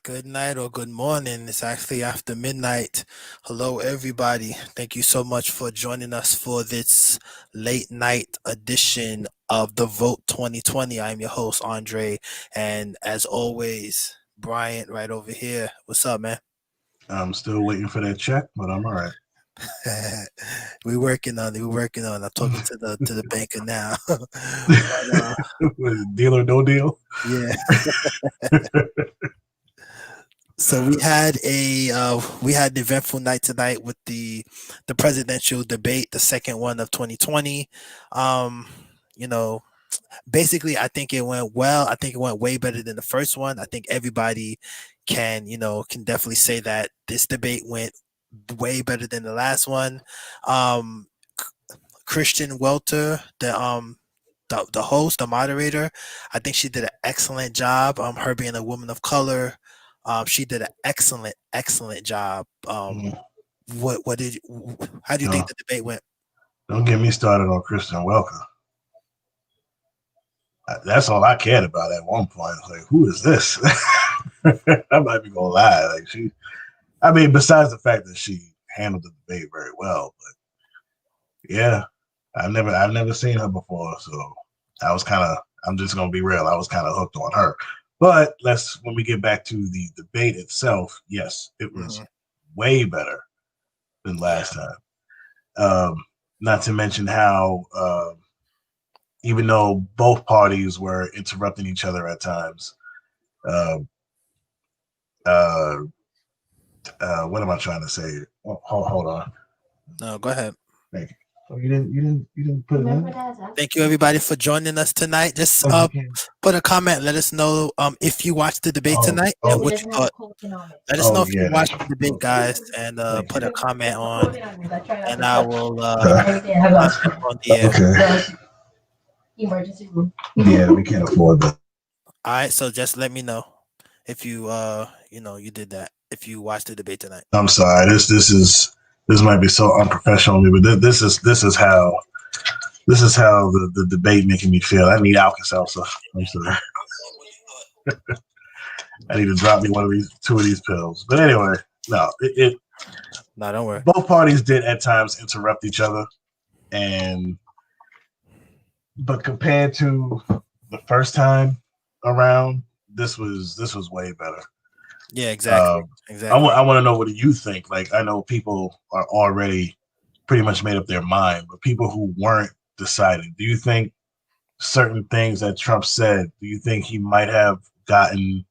good night, or good morning. It's actually after midnight. Hello, everybody. Thank you so much for joining us for this late night edition of the Vote 2020. I'm your host, Andre, and as always, Bryant right over here. What's up, man? I'm still waiting for that check, but I'm all right. We're working on it. We're working on it. I'm talking to the banker now. But, Deal or no deal? yeah. So we had an eventful night tonight with the presidential debate, the second one of 2020. Um, you know, basically, I think it went well. I think it went way better than the first one. I think everybody can definitely say that this debate went way better than the last one. Um, Christian Welter, the host, the moderator, I think she did an excellent job. Her being a woman of color, she did an excellent job. Mm, What did how do you think no, the debate went? don't get me started on Christian Welker. That's all I cared about at one point. Like, who is this? I'm not even gonna lie. Like I mean, besides the fact that she handled the debate very well, but yeah, I've never seen her before, so I was kind of, I'm just gonna be real, I was kind of hooked on her. But when we get back to the debate itself, yes, it was Hmm. way better than Yeah, last time. Um, Not to mention how, even though both parties were interrupting each other at times, uh, uh, what am I trying to say? Oh, hold on. no, go ahead. Thank you. Oh, you didn't put it in? Thank you everybody for joining us tonight. Just Oh, you can. put a comment. Let us know if you watched the debate Oh, tonight and oh, what you thought. Let us know oh, if you yeah. watched the debate, guys, and Thank put you. a comment on, and I will Uh, comment on the air. okay. Emergency room. Yeah, we can't afford that. All right, so just let me know if you you did that. If you watched the debate tonight. I'm sorry. This might be so unprofessional of me, but this is how the debate making me feel. I need Alka Seltzer. I'm sorry. I need to drop me one of these, two of these pills. But anyway, no, No, don't worry. both parties did at times interrupt each other, and but compared to the first time around, this was way better. Yeah, exactly, Um, exactly. I want to know, what do you think? Like, I know people are already pretty much made up their mind, but people who weren't deciding, do you think certain things that Trump said, do you think he might have gotten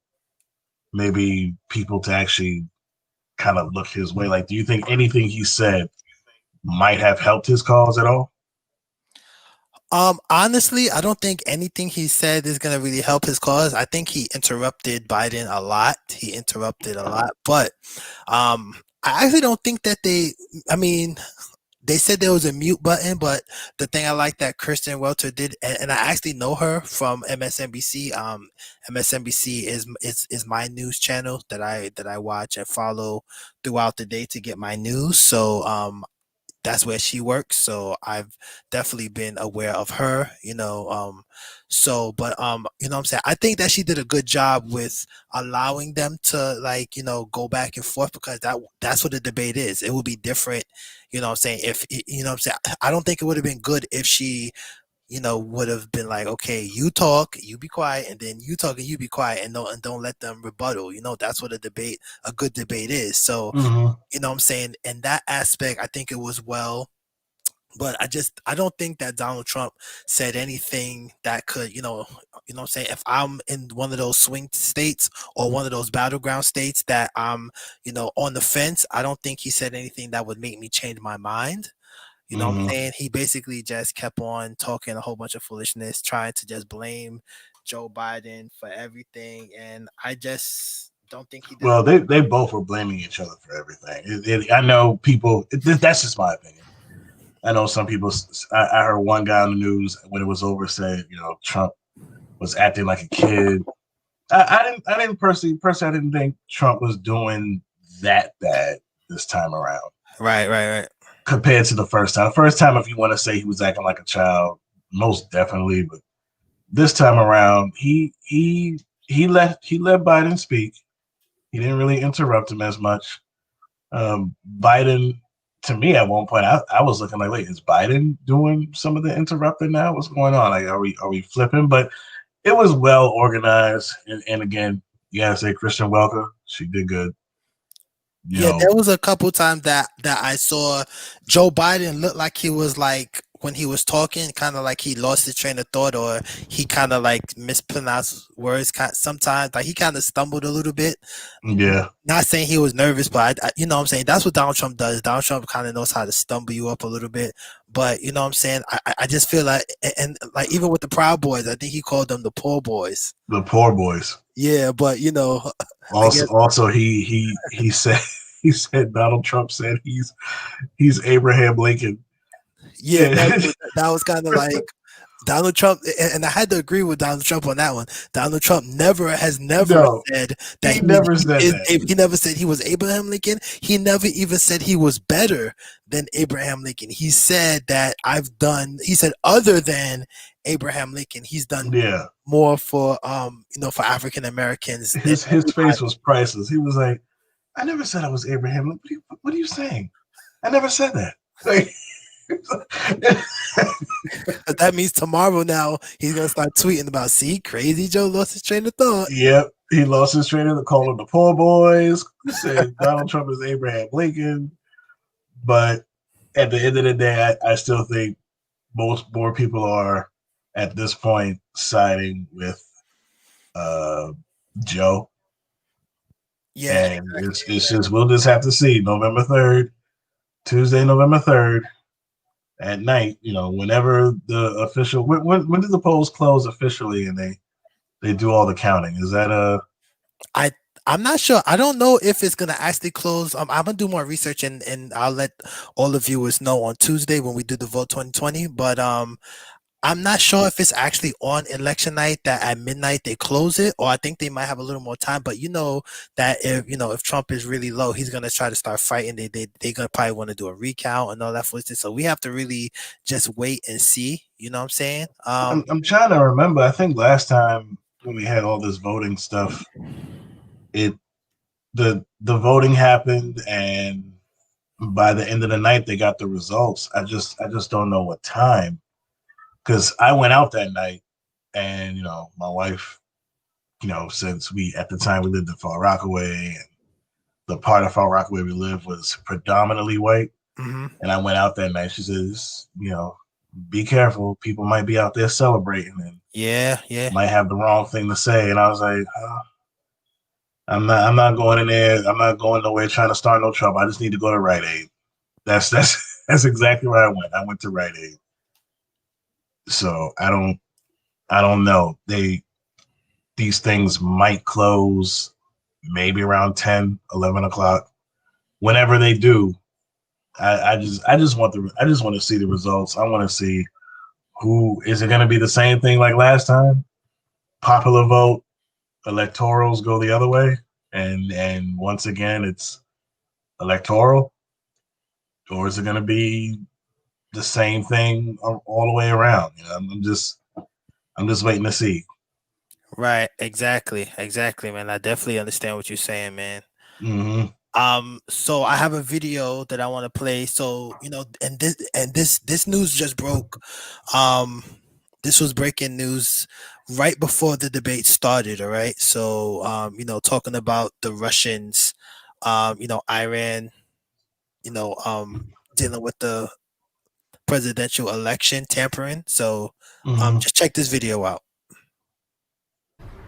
maybe people to actually kind of look his way? Like, do you think anything he said might have helped his cause at all? Honestly, I don't think anything he said is gonna really help his cause. I think he interrupted Biden a lot. He interrupted a lot, but I actually don't think that they. I mean, they said there was a mute button, but the thing I like that Kristen Welter did, and I actually know her from MSNBC. MSNBC is my news channel that I watch and follow throughout the day to get my news. So that's where she works, so I've definitely been aware of her, but I'm saying, I think that she did a good job with allowing them to, like, go back and forth, because that's what the debate is. It would be different, I'm saying, if I'm saying, I don't think it would have been good if she, would have been like, okay, you talk, you be quiet, and then you talk and you be quiet, and don't let them rebuttal. That's what a good debate is. So, Mm-hmm. I'm saying, in that aspect, I think it was well, but I don't think that Donald Trump said anything that could, what I'm saying, if I'm in one of those swing states or one of those battleground states that I'm, on the fence, I don't think he said anything that would make me change my mind. You know what I'm Mm-hmm. saying? He basically just kept on talking a whole bunch of foolishness, trying to just blame Joe Biden for everything. And I just don't think he did a Well, they both were blaming each other for everything. I know people. That's just my opinion. I know some people. I heard one guy on the news when it was over say, Trump was acting like a kid. I didn't personally, I didn't think Trump was doing that bad this time around right, right, right. compared to the first time. First time, if you want to say he was acting like a child, most definitely. But this time around, he let Biden speak. He didn't really interrupt him as much. Biden, to me, at one point, I was looking like, wait, is Biden doing some of the interrupting now? What's going on? Like, are we flipping? But it was well organized, and again, you gotta say Christian Welker, she did good. Yeah, there was a couple times that I saw Joe Biden look like he was like when he was talking, kind of like he lost his train of thought or he kind of like mispronounced words. Sometimes like he kind of stumbled a little bit. Yeah. Not saying he was nervous, but I you know what I'm saying, that's what Donald Trump does. Donald Trump kind of knows how to stumble you up a little bit. But you know what I'm saying? I just feel like, and like even with the Proud Boys, I think he called them the poor boys. The poor boys. Yeah, but you know, also he said Donald Trump said he's Abraham Lincoln. Yeah, that was kind of like Donald Trump, and I had to agree with Donald Trump on that one. Donald Trump has never said that he never said that. He never said he was Abraham Lincoln. He never even said he was better than Abraham Lincoln. He said that he said other than Abraham Lincoln, he's done more for for African Americans. His face was priceless. He was like, I never said I was Abraham Lincoln. What are you saying? I never said that. Like, that means tomorrow now he's gonna start tweeting about, see, Crazy Joe lost his train of thought. Yep, he lost his train of thought, calling the poor boys, said Donald Trump is Abraham Lincoln. But at the end of the day, I still think more people are at this point siding with Joe. Yeah, and it's just we'll just have to see November 3rd, Tuesday, November 3rd. At night, whenever the official when do the polls close officially and they do all the counting? Is that I'm not sure. I don't know if it's gonna actually close. I'm gonna do more research and I'll let all the viewers know on Tuesday when we do the vote 2020. But I'm not sure if it's actually on election night that at midnight they close it, or I think they might have a little more time. But that if Trump is really low, he's gonna try to start fighting. They're gonna probably want to do a recount and all that foolishness. So we have to really just wait and see. You know what I'm saying? I'm trying to remember. I think last time when we had all this voting stuff, the voting happened, and by the end of the night they got the results. I just don't know what time. Because I went out that night, and my wife, since at the time we lived in Far Rockaway, and the part of Far Rockaway we lived was predominantly white, and I went out that night. She says, be careful, people might be out there celebrating, and might have the wrong thing to say. And I was like, I'm not going in there. I'm not going nowhere trying to start no trouble. I just need to go to Rite Aid. That's exactly where I went. I went to Rite Aid. So I don't know. These things might close maybe around 10, 11 o'clock. Whenever they do, I just want to see the results. I want to see who is it going to be the same thing like last time? Popular vote, electorals go the other way, and once again it's electoral, or is it going to be the same thing all the way around? I'm just waiting to see. Right, exactly, man. I definitely understand what you're saying, man. So I have a video that I want to play. So and this news just broke. This was breaking news right before the debate started. All right, so talking about the Russians, Iran, dealing with the presidential election tampering. So just check this video out.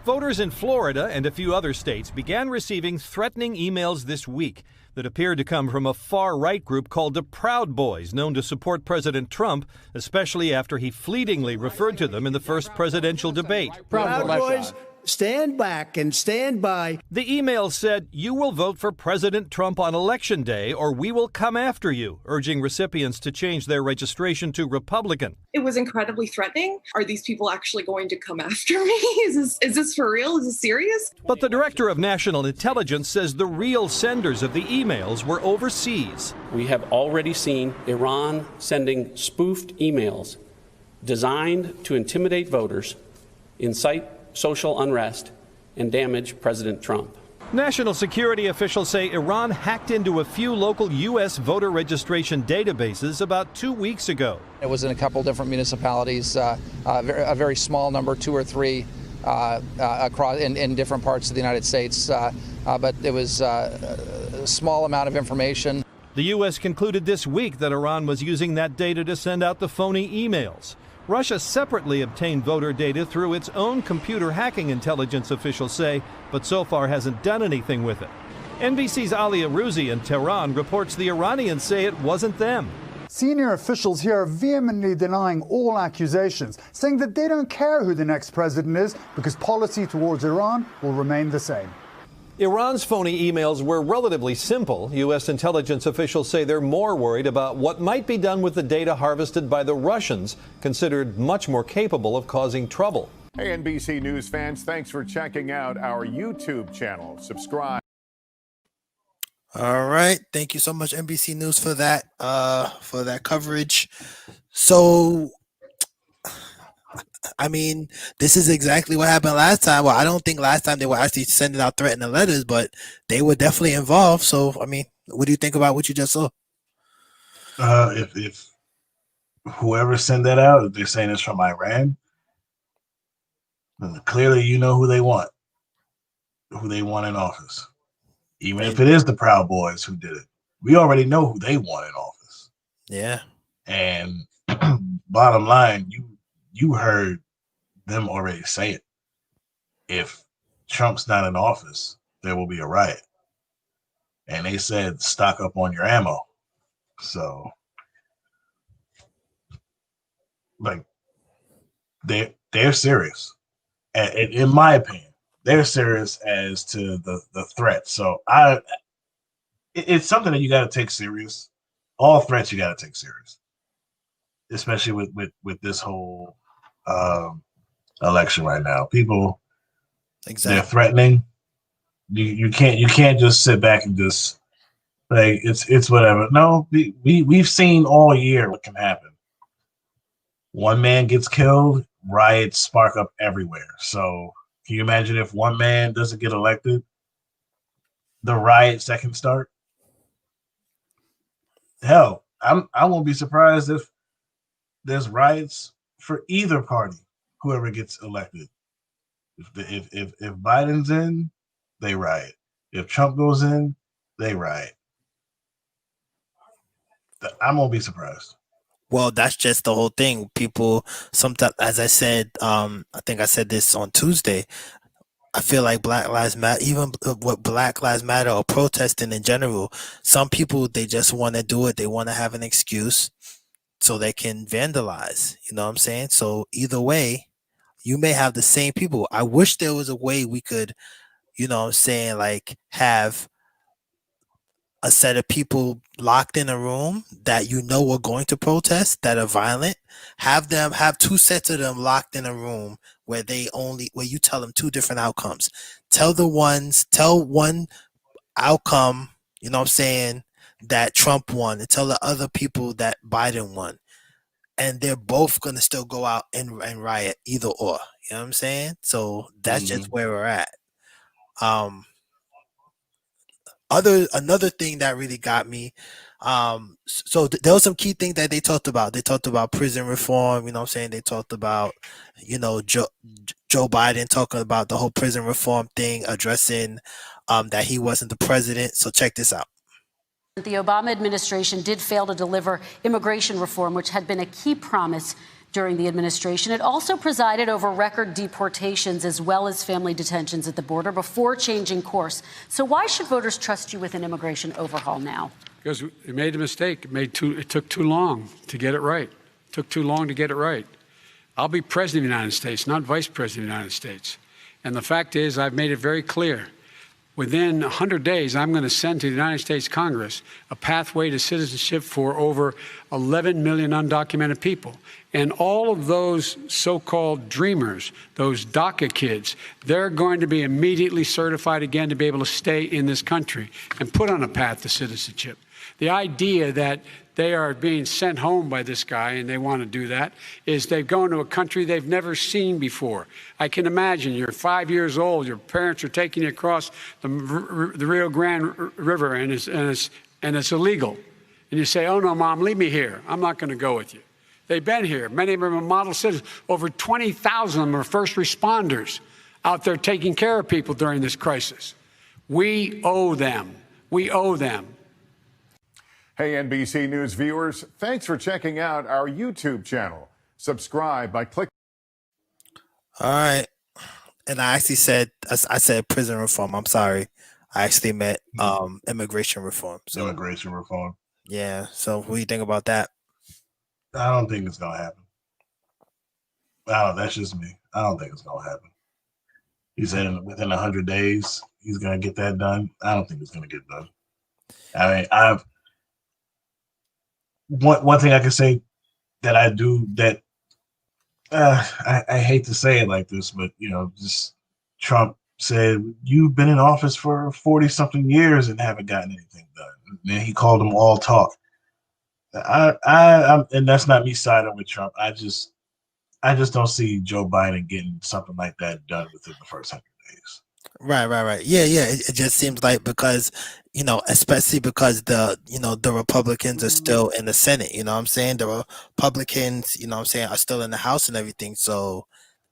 Voters in Florida and a few other states began receiving threatening emails this week that appeared to come from a far-right group called the Proud Boys, known to support President Trump, especially after he fleetingly referred to them in the first presidential debate. Proud Boys, stand back and stand by. The email said, "You will vote for President Trump on Election Day, or we will come after you," urging recipients to change their registration to Republican. It was incredibly threatening. Are these people actually going to come after me? Is this for real? Is this serious? But the director of national intelligence says the real senders of the emails were overseas. We have already seen Iran sending spoofed emails designed to intimidate voters, incite social unrest, and damage President Trump. National security officials say Iran hacked into a few local U.S. voter registration databases about 2 weeks ago. It was in a couple different municipalities, a very small number, 2 or 3 across in different parts of the United States, but it was a small amount of information. The U.S. concluded this week that Iran was using that data to send out the phony emails. Russia separately obtained voter data through its own computer hacking, intelligence officials say, but so far hasn't done anything with it. NBC's Ali Arouzi in Tehran reports the Iranians say it wasn't them. Senior officials here are vehemently denying all accusations, saying that they don't care who the next president is because policy towards Iran will remain the same. Iran's phony emails were relatively simple. U.S. intelligence officials say they're more worried about what might be done with the data harvested by the Russians, considered much more capable of causing trouble. Hey, NBC News fans, thanks for checking out our YouTube channel. Subscribe. All right. Thank you so much, NBC News, for that coverage. So, I mean, this is exactly what happened last time. Well, I don't think last time they were actually sending out threatening letters, but they were definitely involved. So, I mean, what do you think about what you just saw? If whoever sent that out, if they're saying it's from Iran, then clearly you know who they want in office. Even if it is the Proud Boys who did it, we already know who they want in office. Yeah. And bottom line, you heard them already say it. If Trump's not in office, there will be a riot. And they said, stock up on your ammo. So, like, they're serious. In my opinion, they're serious as to the threat. So it's something that you got to take serious. All threats you got to take serious, especially with this whole election right now. People, they're threatening. You can't just sit back and just like it's whatever. No, we've seen all year what can happen. One man gets killed, riots spark up everywhere. So can you imagine if one man doesn't get elected, the riots that can start? Hell, I won't be surprised if there's riots for either party, whoever gets elected. If Biden's in, they riot. If Trump goes in, they riot. I won't be surprised. Well, that's just the whole thing. People sometimes, as I said, I think I said this on Tuesday, I feel like Black Lives Matter, even what Black Lives Matter or protesting in general, some people, they just want to do it. They want to have an excuse so they can vandalize. You know what I'm saying? So either way, you may have the same people. I wish there was a way we could, you know what I'm saying, like have a set of people locked in a room that you know are going to protest, that are violent. Have 2 sets of them locked in a room where you tell them 2 different outcomes. Tell one outcome, you know what I'm saying, that Trump won, and tell the other people that Biden won. And they're both going to still go out and riot either or. You know what I'm saying? So that's just where we're at. Another thing that really got me, so there were some key things that they talked about. They talked about prison reform, you know what I'm saying? They talked about, you know, Joe Biden talking about the whole prison reform thing, addressing that he wasn't the president. So check this out. The Obama administration did fail to deliver immigration reform, which had been a key promise during the administration. It also presided over record deportations as well as family detentions at the border before changing course. So why should voters trust you with an immigration overhaul now? Because it made a mistake. It took too long to get it right. It took too long to get it right. I'll be president of the United States, not vice president of the United States. And the fact is, I've made it very clear. Within 100 days, I'm going to send to the United States Congress a pathway to citizenship for over 11 million undocumented people. And all of those so-called dreamers, those DACA kids, they're going to be immediately certified again to be able to stay in this country and put on a path to citizenship. The idea that they are being sent home by this guy, and they want to do that, is they've gone to a country they've never seen before. I can imagine you're 5 years old, your parents are taking you across the Rio Grande River, and it's illegal. And you say, oh, no, Mom, leave me here. I'm not going to go with you. They've been here. Many of them are model citizens. Over 20,000 of them are first responders out there taking care of people during this crisis. We owe them. We owe them. Hey, NBC News viewers, thanks for checking out our YouTube channel. Subscribe by clicking. All right. And I actually said, I said prison reform. I'm sorry. I actually meant immigration reform. So, Immigration reform. yeah. So what do you think about that? I don't think it's gonna happen. That's just me. I don't think it's gonna happen. He said within 100 days he's gonna get that done. I don't think it's gonna get done. I mean, one thing I can say that I do that I hate to say it like this, but just Trump said you've been in office for 40-something years and haven't gotten anything done. And then he called them all talk. I'm, and that's not me siding with Trump. I just don't see Joe Biden getting something like that done within the first 100 days. Right. Yeah. It just seems like because, especially because the Republicans are still in the Senate, you know what I'm saying? The Republicans, are still in the House and everything. So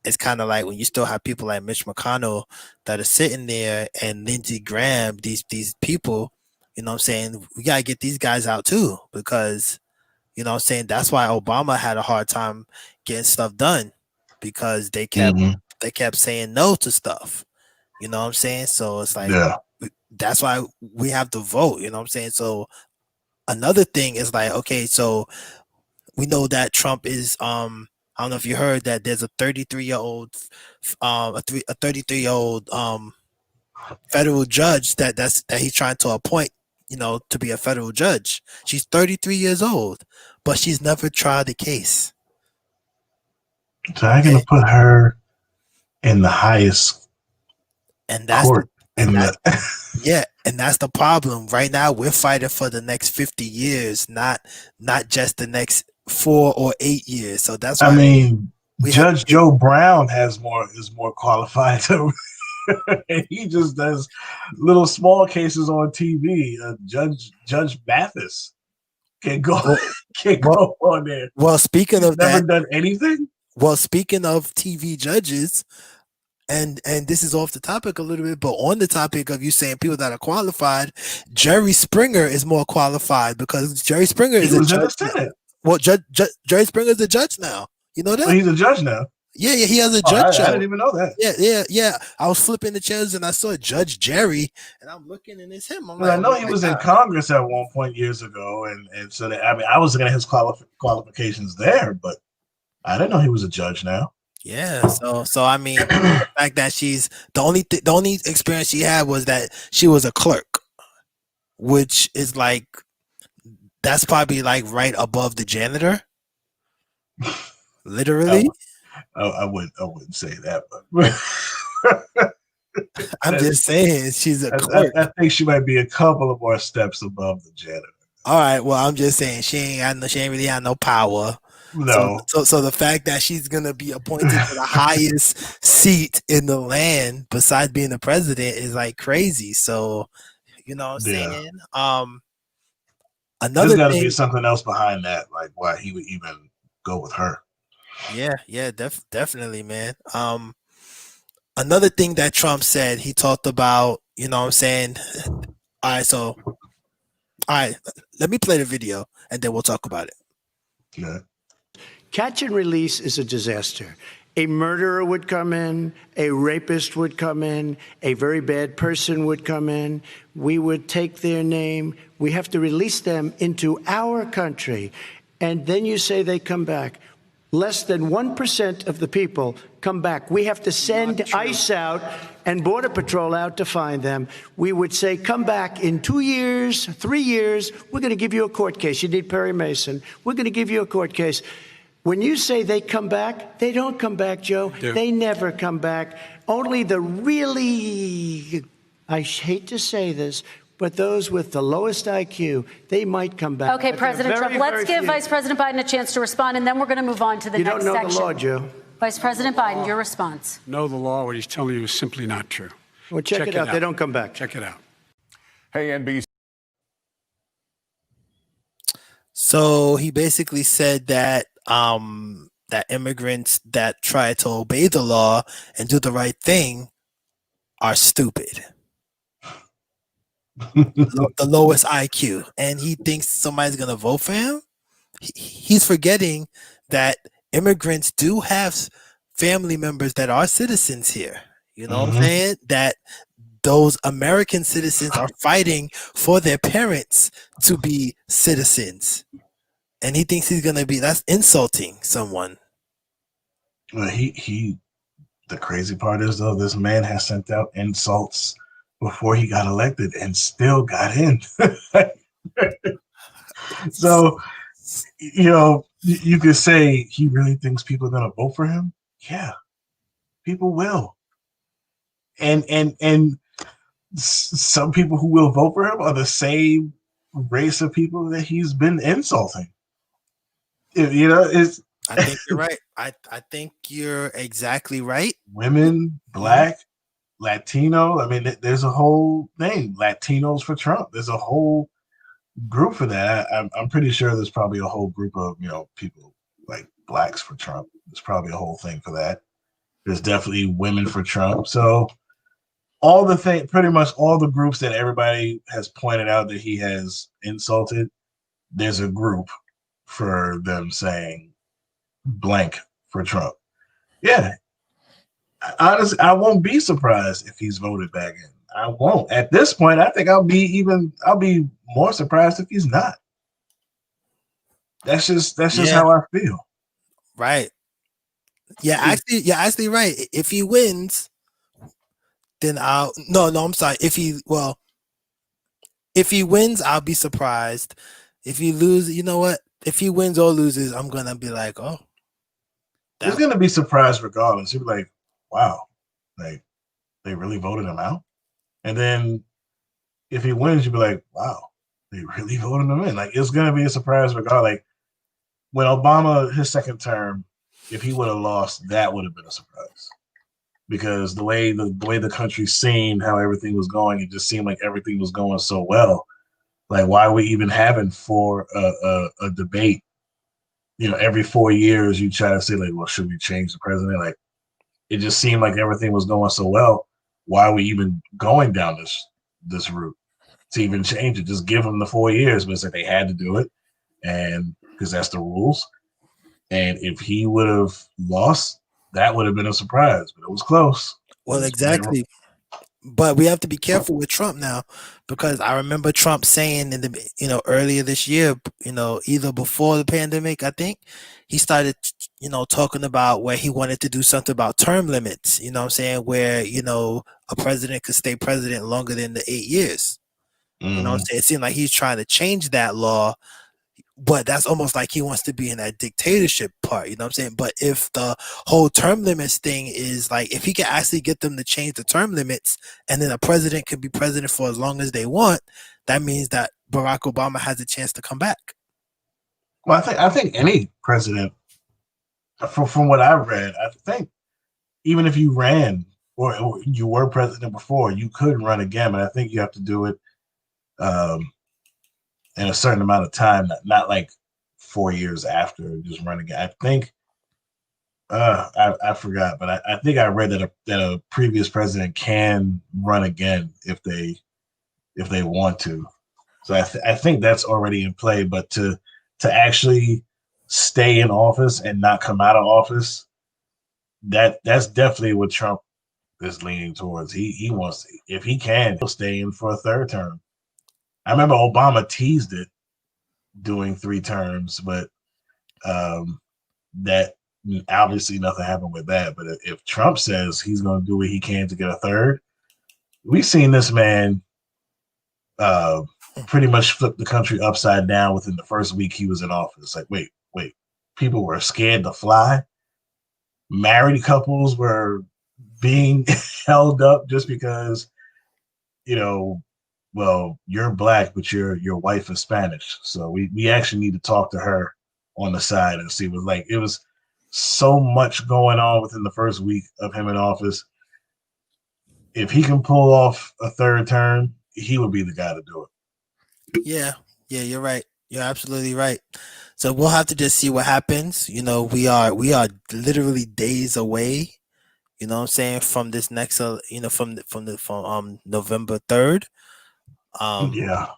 it's kind of like when you still have people like Mitch McConnell that are sitting there and Lindsey Graham, these people, we got to get these guys out too, because, that's why Obama had a hard time getting stuff done, because they kept saying no to stuff. You know what I'm saying? So it's like, that's why we have to vote. You know what I'm saying? So another thing is like, okay, so we know that Trump is, I don't know if you heard that there's a 33-year-old, a 33-year-old federal judge that he's trying to appoint, to be a federal judge. She's 33 years old, but she's never tried a case. So I'm gonna put her in the highest court. And that's the problem. Right now, we're fighting for the next 50 years, not just the next 4 or 8 years. So that's why Judge Joe Brown is more qualified to. He just does little small cases on TV. Judge Mathis can go on there. Well, speaking of never that, done anything. Well, speaking of TV judges, and this is off the topic a little bit, but on the topic of you saying people that are qualified, Jerry Springer is more qualified, because Jerry Springer is a judge. Well, Jerry Springer is a judge now. You know that? Well, he's a judge now. Yeah, he has a judge show. I didn't even know that. Yeah. I was flipping the channels and I saw Judge Jerry, and I'm looking and it's him. I know he was in Congress at one point years ago, and so I was looking at his qualifications there, but I didn't know he was a judge now. Yeah, so the fact that she's the only experience she had was that she was a clerk, which is like, that's probably like right above the janitor. Literally. I wouldn't say that, but I'm just saying she's a clerk. I think she might be a couple of more steps above the janitor. All right, well, I'm just saying she ain't really got no power. No. So the fact that she's gonna be appointed to the highest seat in the land besides being the president is like crazy. So you know what I'm saying? Another There's gotta thing, be something else behind that, like why he would even go with her. Yeah, definitely, man. Another thing that Trump said, he talked about, you know what I'm saying? All right, let me play the video and then we'll talk about it. Yeah. Catch and release is a disaster. A murderer would come in, a rapist would come in, a very bad person would come in. We would take their name. We have to release them into our country. And then you say they come back. Less than 1% of the people come back. We have to send ICE out and Border Patrol out to find them. We would say, come back in 2 years, 3 years. We're going to give you a court case. You need Perry Mason. We're going to give you a court case. When you say they come back, they don't come back, Joe. They never come back. Only the really, I hate to say this, but those with the lowest IQ, they might come back. Okay, President Trump, let's give Vice President Biden a chance to respond, and then we're going to move on to the next section. You don't know the law, Joe. Vice President Biden, your response. Know the law. What he's telling you is simply not true. Well, check it out. They don't come back. Check it out. Hey, NBC. So he basically said that that immigrants that try to obey the law and do the right thing are stupid. The lowest IQ, and he thinks somebody's gonna vote for him. He's forgetting that immigrants do have family members that are citizens here. You know what I'm saying? That those American citizens are fighting for their parents to be citizens. And he thinks he's gonna that's insulting someone. Well, the crazy part is though, this man has sent out insults before he got elected and still got in. So, you know, you could say he really thinks people are gonna vote for him. Yeah, people will. And some people who will vote for him are the same race of people that he's been insulting. You know, I think you're right. I think you're exactly right. Women, Black, Latino. I mean, there's a whole thing. Latinos for Trump. There's a whole group for that. I'm pretty sure there's probably a whole group of, you know, people like Blacks for Trump. There's probably a whole thing for that. There's definitely women for Trump. So pretty much all the groups that everybody has pointed out that he has insulted, there's a group for them saying blank for Trump. Yeah. Honestly, I won't be surprised if he's voted back in. I won't. At this point, I think I'll be more surprised if he's not. That's just how I feel. Right. Yeah, you're actually right. If he wins, then I'm sorry. If he wins, I'll be surprised. If he loses, you know what? If he wins or loses, I'm gonna be like, oh. He's gonna be surprised regardless. He'll be like, wow, like they really voted him out. And then if he wins, you'll be like, wow, they really voted him in. Like, it's gonna be a surprise regardless. Like when Obama, his second term, if he would have lost, that would have been a surprise. Because the way the country seemed, how everything was going, it just seemed like everything was going so well. Like, why are we even having a debate? You know, every 4 years you try to say, like, well, should we change the president? Like, it just seemed like everything was going so well. Why are we even going down this route to even change it? Just give them the 4 years. But it's like they had to do it, and because that's the rules. And if he would have lost, that would have been a surprise. But it was close. Well, exactly. But we have to be careful with Trump now, because I remember Trump saying earlier this year, either before the pandemic, I think he started, talking about where he wanted to do something about term limits, you know what I'm saying? Where, a president could stay president longer than the 8 years. You know what I'm saying? It seemed like he's trying to change that law, but that's almost like he wants to be in that dictatorship part, you know what I'm saying? But if the whole term limits thing is like, if he can actually get them to change the term limits and then a president can be president for as long as they want, that means that Barack Obama has a chance to come back. Well, I think any president, from what I've read, I think even if you ran or you were president before, you could run again, but I think you have to do it in a certain amount of time, not like 4 years after, just run again. I think I forgot, but I think I read that a previous president can run again if they want to. So I think that's already in play. But to actually stay in office and not come out of office, that's definitely what Trump is leaning towards. He wants, if he can, he'll stay in for a third term. I remember Obama teased it doing 3 terms, but that obviously nothing happened with that. But if Trump says he's going to do what he can to get a third, we've seen this man pretty much flip the country upside down within the first week he was in office. Like, wait, people were scared to fly. Married couples were being held up just because, well, you're black, but your wife is Spanish. So we actually need to talk to her on the side and see what like it was so much going on within the first week of him in office. If he can pull off a third term, he would be the guy to do it. Yeah, you're right. You're absolutely right. So we'll have to just see what happens. You know, we are literally days away. You know what I'm saying, from this next from November 3rd. Yeah,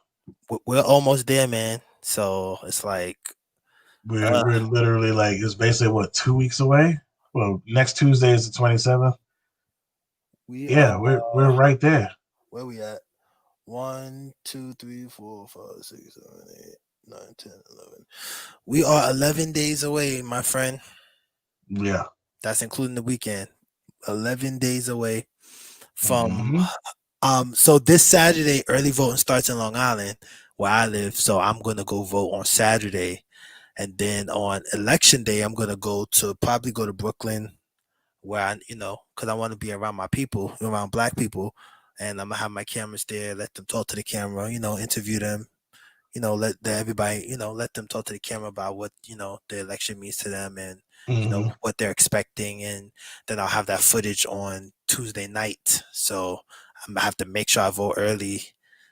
we're almost there, man. So it's like we're literally like it's basically what 2 weeks away. Well, next Tuesday is the 27th. We're right there. Where we at? 1, 2, 3, 4, 5, 6, 7, 8, 9, 10, 11. We are 11 days away, my friend. Yeah, that's including the weekend. 11 days away from so this Saturday early voting starts in Long Island where I live, so I'm gonna go vote on Saturday, and then on election day I'm gonna probably go to Brooklyn where I because I want to be around my people, around black people, and I'm gonna have my cameras there, let them talk to the camera, interview them, let everybody, let them talk to the camera about what the election means to them, and what they're expecting, and then I'll have that footage on Tuesday night. So I'm gonna have to make sure I vote early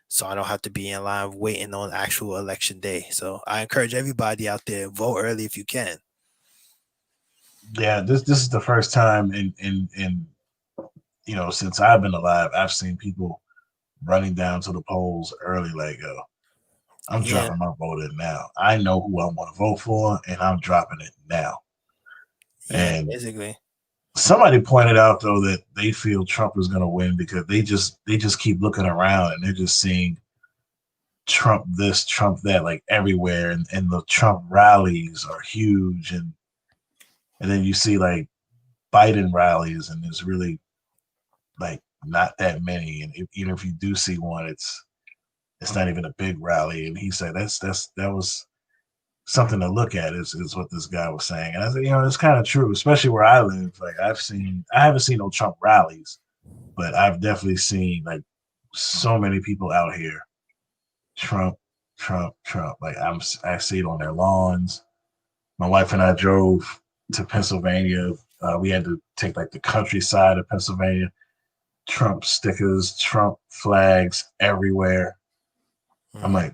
so I don't have to be in line waiting on actual election day. So I encourage everybody out there, vote early if you can. Yeah, this is the first time in since I've been alive, I've seen people running down to the polls early, like, yo, I'm dropping my vote in now. I know who I want to vote for, and I'm dropping it now. And basically, somebody pointed out though that they feel Trump is going to win because they just keep looking around and they're just seeing Trump this, Trump that, like everywhere, and the Trump rallies are huge, and then you see like Biden rallies, and there's really like not that many, and even if you do see one, it's not even a big rally. And he said that was something to look at, is what this guy was saying. And I said, it's kind of true, especially where I live. Like I haven't seen no Trump rallies, but I've definitely seen like so many people out here, Trump. Like I see it on their lawns. My wife and I drove to Pennsylvania. We had to take like the countryside of Pennsylvania. Trump stickers, Trump flags everywhere. I'm like,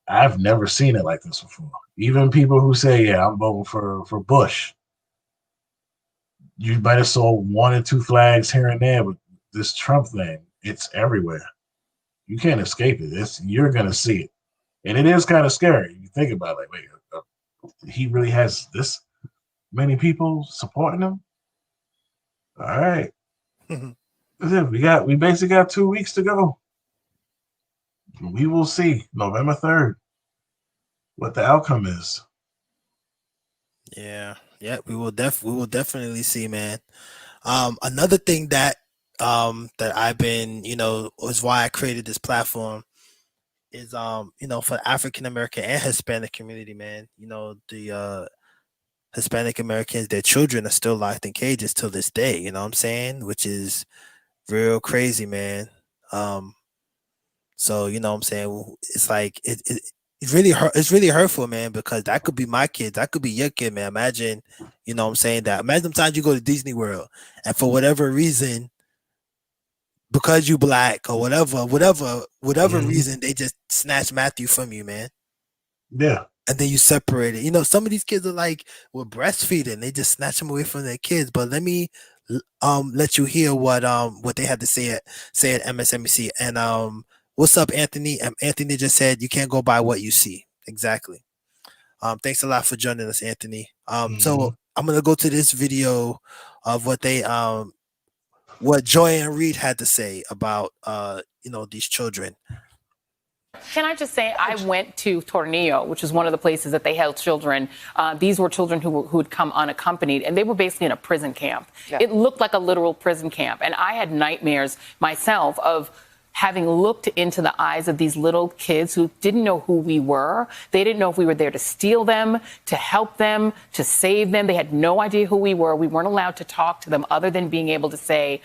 I've never seen it like this before. Even people who say, yeah, I'm voting for Bush. You might have saw 1 or 2 flags here and there, but this Trump thing, it's everywhere. You can't escape it. You're going to see it. And it is kind of scary. You think about it, like, wait, he really has this many people supporting him? All right. We basically got 2 weeks to go. We will see November 3rd what the outcome is. Yeah, we will definitely see, man. Another thing that I've been, is why I created this platform is for the African American and Hispanic community, man. The Hispanic Americans, their children are still locked in cages till this day, you know what I'm saying? Which is real crazy, man. So you know what I'm saying? It's like it's really hurtful, man, because that could be my kid, that could be your kid, man. Imagine, you know what I'm saying, that imagine sometimes you go to Disney World and for whatever reason, because you black or whatever reason, they just snatch Matthew from you, man. Yeah. And then you separate it. Some of these kids are like, we're breastfeeding. They just snatch them away from their kids. But let me let you hear what they had to say at MSNBC. And what's up, Anthony? Anthony just said you can't go by what you see. Exactly. Thanks a lot for joining us, Anthony. So I'm gonna go to this video of what they what Joy and Reed had to say about these children. Can I just say, I went to Tornillo, which is one of the places that they held children. These were children who would come unaccompanied, and they were basically in a prison camp. Yeah. It looked like a literal prison camp. And I had nightmares myself of having looked into the eyes of these little kids who didn't know who we were. They didn't know if we were there to steal them, to help them, to save them. They had no idea who we were. We weren't allowed to talk to them other than being able to say,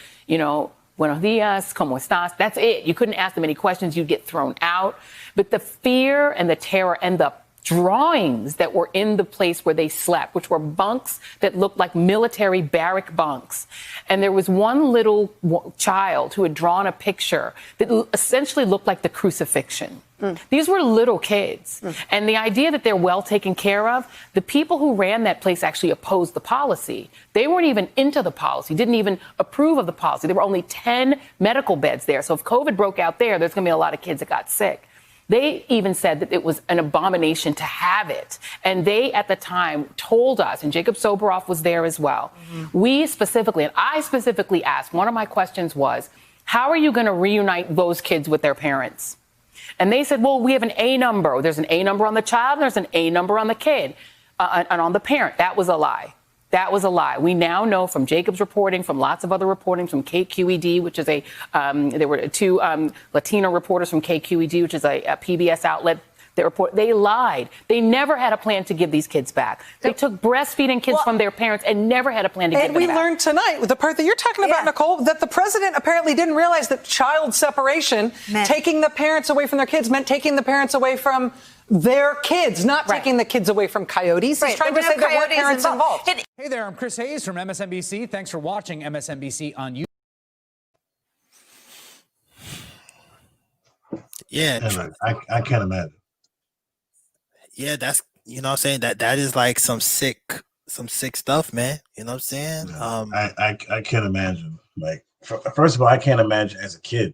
Buenos dias, ¿cómo estás? That's it. You couldn't ask them any questions. You'd get thrown out. But the fear and the terror and the drawings that were in the place where they slept, which were bunks that looked like military barrack bunks. And there was one little child who had drawn a picture that essentially looked like the crucifixion. These were little kids. And the idea that they're well taken care of, the people who ran that place actually opposed the policy. They weren't even into the policy, didn't even approve of the policy. There were only 10 medical beds there. So if COVID broke out there, there's going to be a lot of kids that got sick. They even said that it was an abomination to have it. And they, at the time, told us, and Jacob Soboroff was there as well, we specifically, and I specifically asked, one of my questions was, how are you going to reunite those kids with their parents? And they said, well, we have an A number. There's an A number on the child, and there's an A number on the kid, and on the parent. That was a lie. That was a lie. We now know from Jacob's reporting, from lots of other reporting, from KQED, which is there were two Latino reporters from KQED, which is a PBS outlet. They lied. They never had a plan to give these kids back. They took breastfeeding kids from their parents and never had a plan to give them back. And we learned tonight, with the part that you're talking about, Nicole, that the president apparently didn't realize that child separation, taking the parents away from their kids, meant taking the parents away from their kids, not taking the kids away from coyotes. He's trying to say there weren't parents involved. Hey there, I'm Chris Hayes from MSNBC. Thanks for watching MSNBC on YouTube. Yeah, I can't imagine. Yeah, that's, you know what I'm saying, that is like some sick stuff, man. You know what I'm saying? I can't imagine. Like, first of all, I can't imagine as a kid,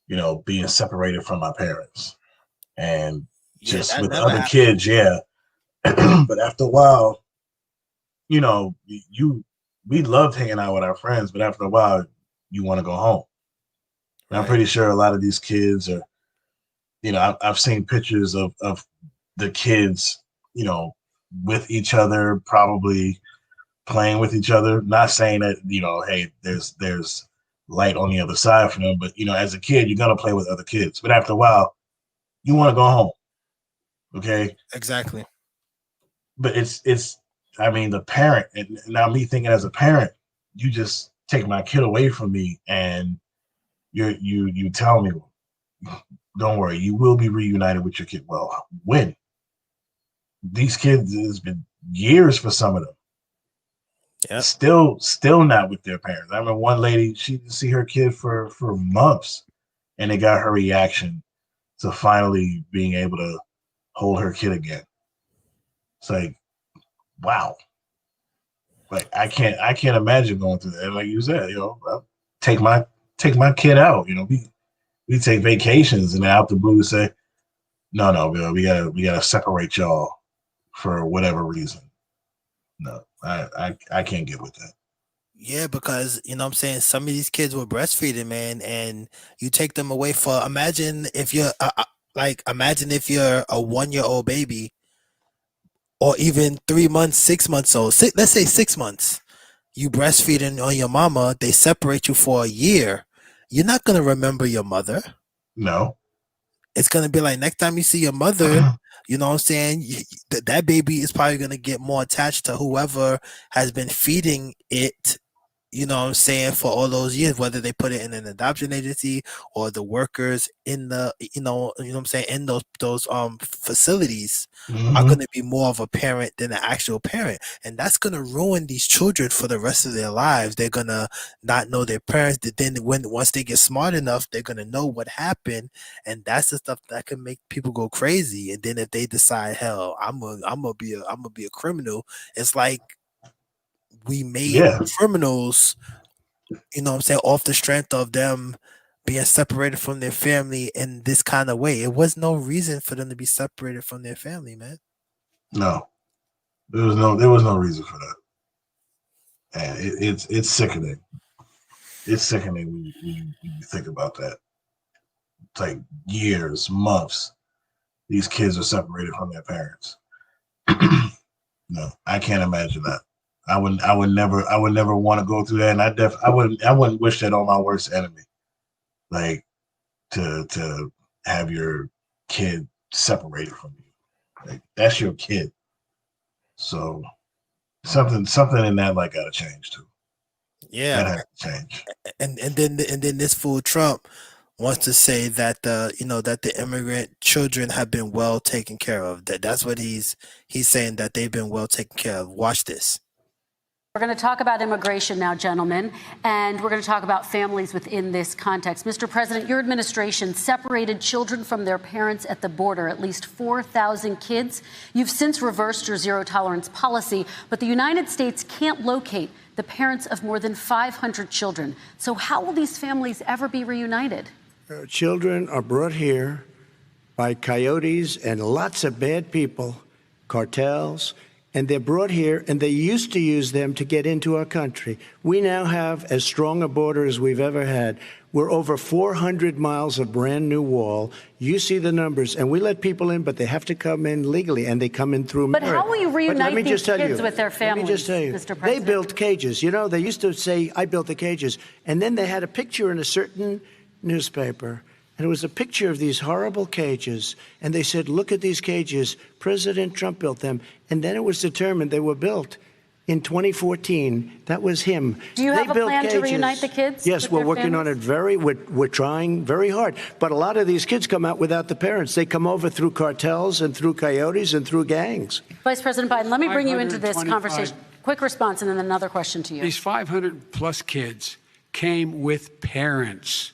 you know, being separated from my parents and just with other kids, but after a while, you know, we loved hanging out with our friends, but after a while, you want to go home. And I'm pretty sure a lot of these kids are, you know, I've seen pictures of the kids, you know, with each other, probably playing with each other. Not saying that, you know, hey, there's light on the other side for them, but, you know, as a kid, you're gonna play with other kids. But after a while, you want to go home. Okay. Exactly. But it's I mean, the parent, and now me thinking as a parent, you just take my kid away from me, and you tell me, don't worry, you will be reunited with your kid. Well, when? These kids, it's been years for some of them. Yeah. Still not with their parents. I remember one lady, she didn't see her kid for months, and it got her reaction to finally being able to hold her kid again. It's like, wow. Like I can't imagine going through that. And like you said, you know, I'll take my kid out. You know, we take vacations, and out the blue say, no, we gotta separate y'all for whatever reason. No, I can't get with that. Yeah, because, you know what I'm saying, some of these kids were breastfeeding, man, and you take them away for, imagine if you're a 1-year-old baby, or even 3 months, 6 months old. Let's say 6 months. You breastfeeding on your mama, they separate you for a year. You're not gonna remember your mother. No. It's gonna be like next time you see your mother, you know what I'm saying, that baby is probably gonna get more attached to whoever has been feeding it, you know what I'm saying, for all those years, whether they put it in an adoption agency or the workers in the, you know what I'm saying, in those facilities are going to be more of a parent than an actual parent. And that's going to ruin these children for the rest of their lives. They're going to not know their parents. Then once they get smart enough, they're going to know what happened. And that's the stuff that can make people go crazy. And then if they decide, hell, I'm gonna be a criminal, it's like, we made criminals, you know what I'm saying, off the strength of them being separated from their family in this kind of way. It was no reason for them to be separated from their family, man. No. There was no reason for that. And it's sickening. It's sickening when you think about that. It's like years, months, these kids are separated from their parents. No, I can't imagine that. I would never want to go through that, and I wouldn't wish that on my worst enemy. Like to have your kid separated from you. Like, that's your kid. So something in that like gotta change too. Yeah, That has to change. and then this fool Trump wants to say that the immigrant children have been well taken care of. That's what he's saying, that they've been well taken care of. Watch this. We're going to talk about immigration now, gentlemen, and we're going to talk about families within this context. Mr. President, your administration separated children from their parents at the border, at least 4,000 kids. You've since reversed your zero tolerance policy, but the United States can't locate the parents of more than 500 children. So how will these families ever be reunited? Children are brought here by coyotes and lots of bad people, cartels, and they're brought here, and they used to use them to get into our country. We now have as strong a border as we've ever had. We're over 400 miles of brand new wall. You see the numbers, and we let people in, but they have to come in legally, and they come in through But merit. how will you reunite these kids with their families, Let me just tell you, Mr. President? they built cages. You know, they used to say, I built the cages, and then they had a picture in a certain newspaper, and it was a picture of these horrible cages, and they said, look at these cages. President Trump built them, and then it was determined they were built in 2014. That was him. Do you They have a built plan to cages. reunite the kids? Yes, with we're their working on families? it we're trying very hard. But a lot of these kids come out without the parents. They come over through cartels and through coyotes and through gangs. Vice President Biden, let me bring you into this 525 conversation. Quick response and then another question to you. These 500 plus kids came with parents.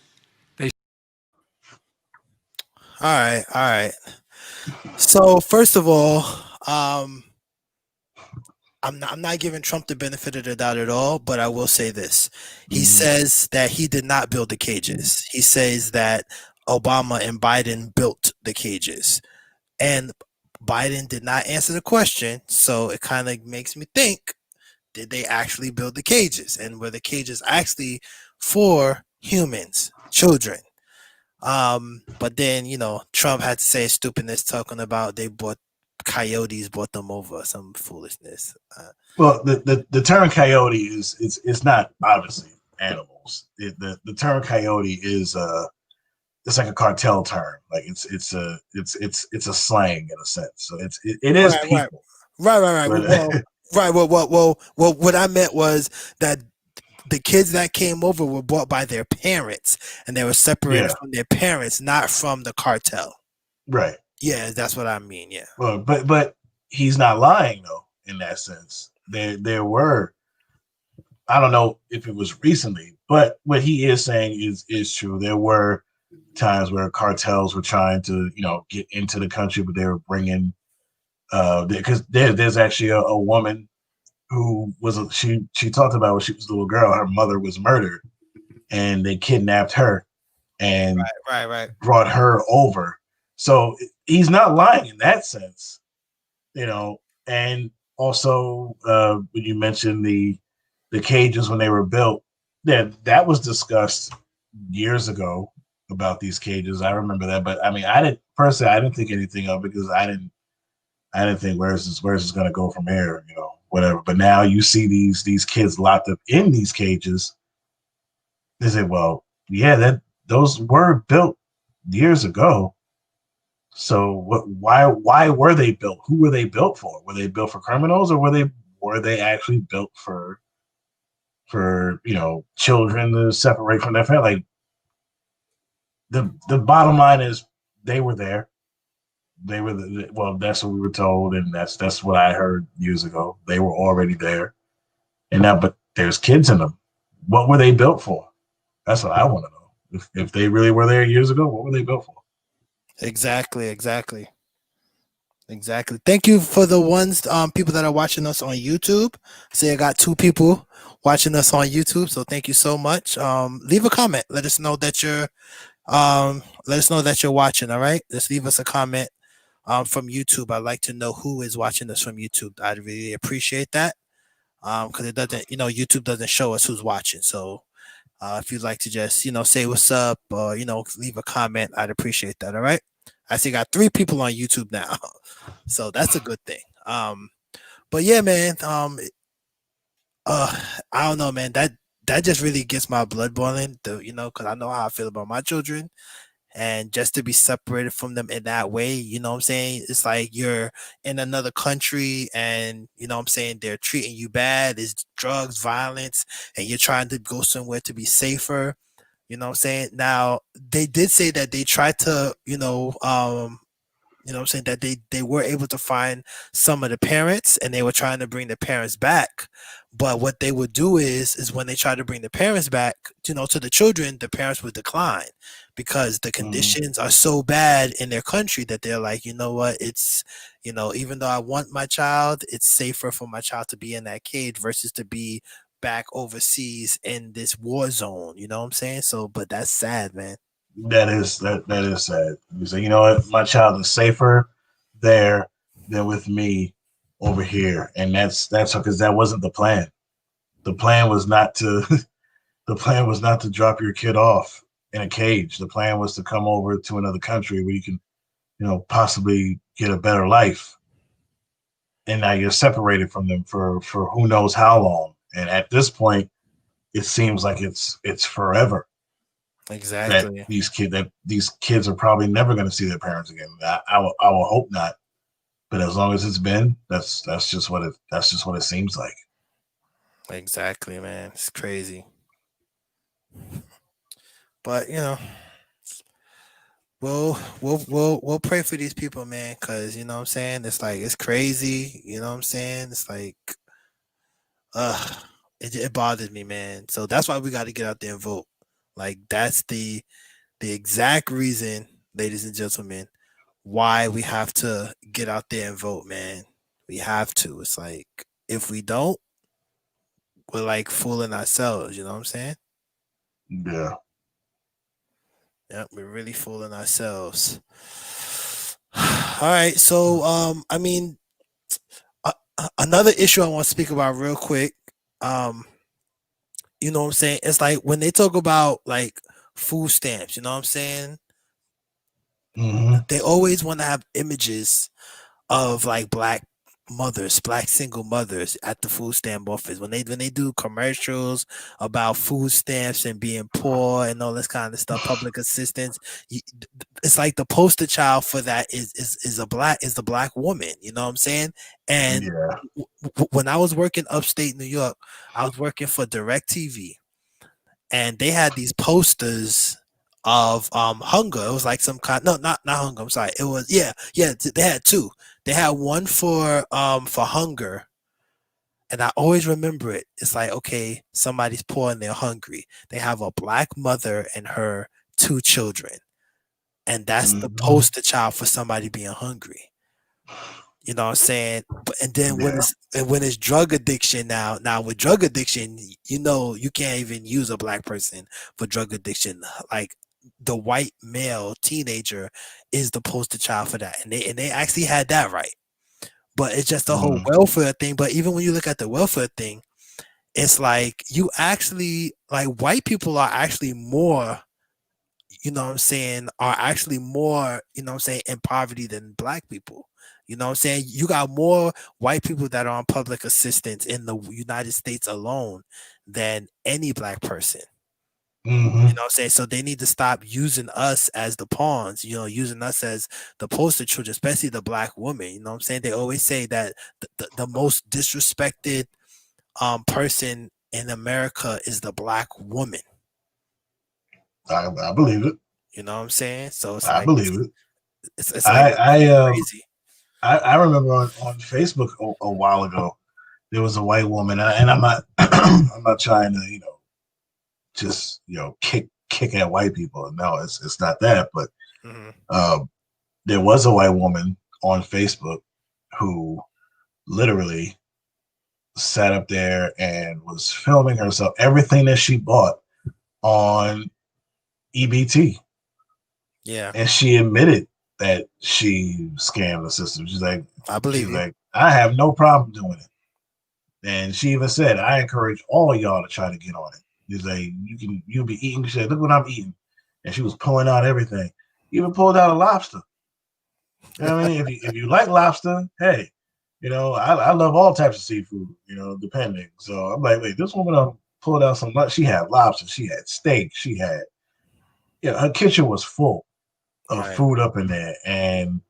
All right. So first of all, I'm not giving Trump the benefit of the doubt at all, but I will say this. He says that he did not build the cages. He says that Obama and Biden built the cages. And Biden did not answer the question, so it kind of makes me think, did they actually build the cages? And were the cages actually for humans, children? But then, Trump had to say stupidness talking about coyotes brought them over, some foolishness. Well, the term coyote is not obviously animals. The term coyote is it's like a cartel term. Like it's a slang in a sense. So it is people. Right. Right. Well, what I meant was that the kids that came over were bought by their parents, and they were separated from their parents, not from the cartel. Right. Yeah, that's what I mean. Yeah. Well, but he's not lying though in that sense. There were, I don't know if it was recently, but what he is saying is true. There were times where cartels were trying to get into the country, but they were bringing because there's actually a woman who she talked about when she was a little girl, her mother was murdered and they kidnapped her and right. brought her over. So he's not lying in that sense, and also when you mentioned the cages when they were built, that was discussed years ago about these cages. I remember that, but I mean, I didn't think anything of it because I didn't think where's this going to go from here, whatever. But now you see these kids locked up in these cages. They say, well, yeah, those were built years ago. So why were they built? Who were they built for? Were they built for criminals, or were they actually built for children to separate from their family? Like, the bottom line is they were there. They were that's what we were told, and that's what I heard years ago. They were already there, and now, but there's kids in them. What were they built for? That's what I want to know. If they really were there years ago, what were they built for? Exactly. Thank you for the ones people that are watching us on YouTube. I got 2 people watching us on YouTube, so thank you so much. Leave a comment. Let us know that you're watching. All right, just leave us a comment from YouTube. I'd like to know who is watching us from YouTube. I'd really appreciate that because it doesn't, YouTube doesn't show us who's watching. So if you'd like to just, say what's up or, leave a comment, I'd appreciate that. All right. I see got 3 people on YouTube now. So that's a good thing. But yeah, man, I don't know, man, that just really gets my blood boiling, because I know how I feel about my children. And just to be separated from them in that way, you know what I'm saying? It's like you're in another country and, you know what I'm saying, they're treating you bad. It's drugs, violence, and you're trying to go somewhere to be safer. You know what I'm saying? Now, they did say that they tried to, you know what I'm saying, that they were able to find some of the parents and they were trying to bring the parents back. But what they would do is when they try to bring the parents back, you know, to the children, the parents would decline because the conditions are so bad in their country that they're like, you know what, it's, you know, even though I want my child, it's safer for my child to be in that cage versus to be back overseas in this war zone. You know what I'm saying? So, but that's sad, man. That is sad. You say, you know what, my child is safer there than with me over here, and that's because that wasn't the plan. The plan was not to drop your kid off in a cage. The plan was to come over to another country where you can, you know, possibly get a better life. And now you're separated from them for who knows how long. And at this point, it seems like it's forever. Exactly. That these kids are probably never going to see their parents again. I will hope not. But as long as it's been, that's just what it seems like. Exactly, man. It's crazy. But you know, we'll pray for these people, man, because you know what I'm saying, it's like it's crazy. You know what I'm saying? It's like, it bothers me, man. So that's why we got to get out there and vote. Like that's the exact reason, ladies and gentlemen, why we have to get out there and vote, man. We have to. It's like if we don't, we're like fooling ourselves. You know what I'm saying? Yeah. Yeah, we're really fooling ourselves. All right, so I mean, another issue I want to speak about real quick. You know what I'm saying? It's like when they talk about like food stamps, you know what I'm saying? They always want to have images of like black mothers, black single mothers at the food stamp office. When they do commercials about food stamps and being poor and all this kind of stuff, public assistance, it's like the poster child for that is the black woman. You know what I'm saying? And when I was working upstate New York, I was working for DirecTV, and they had these posters of hunger. It was like some kind, no, not hunger, I'm sorry, it was they had two. They had one for hunger, and I always remember it. It's like, okay, somebody's poor and they're hungry. They have a black mother and her two children, and that's the poster child for somebody being hungry. You know what I'm saying? And then when it's drug addiction now with drug addiction, you know, you can't even use a black person for drug addiction. Like the white male teenager is the poster child for that, and they actually had that right. But it's just the whole welfare thing. But even when you look at the welfare thing, it's like you actually, like, white people are actually more, you know what I'm saying, in poverty than black people. You know what I'm saying? You got more white people that are on public assistance in the United States alone than any black person. You know what I'm saying? So they need to stop using us as the pawns, you know, using us as the poster children, especially the black woman. You know what I'm saying? They always say that the most disrespected person in America is the black woman. I believe it. You know what I'm saying? So it's I believe it. It's like crazy. I remember on Facebook a while ago, there was a white woman, and I'm not I'm not trying to, you know, just, you know, kick at white people. No, it's not that. But there was a white woman on Facebook who literally sat up there and was filming herself, everything that she bought on EBT. Yeah. And she admitted that she scammed the system. She's like, I believe like, I have no problem doing it. And she even said, I encourage all y'all to try to get on it. She's like, you'll be eating. She said, look what I'm eating. And she was pulling out everything. Even pulled out a lobster. You know what I mean? If you like lobster, hey, you know, I love all types of seafood, you know, depending. So I'm like, wait, this woman pulled out some, she had lobster, she had steak, she had, you know, her kitchen was full. of food up in there, and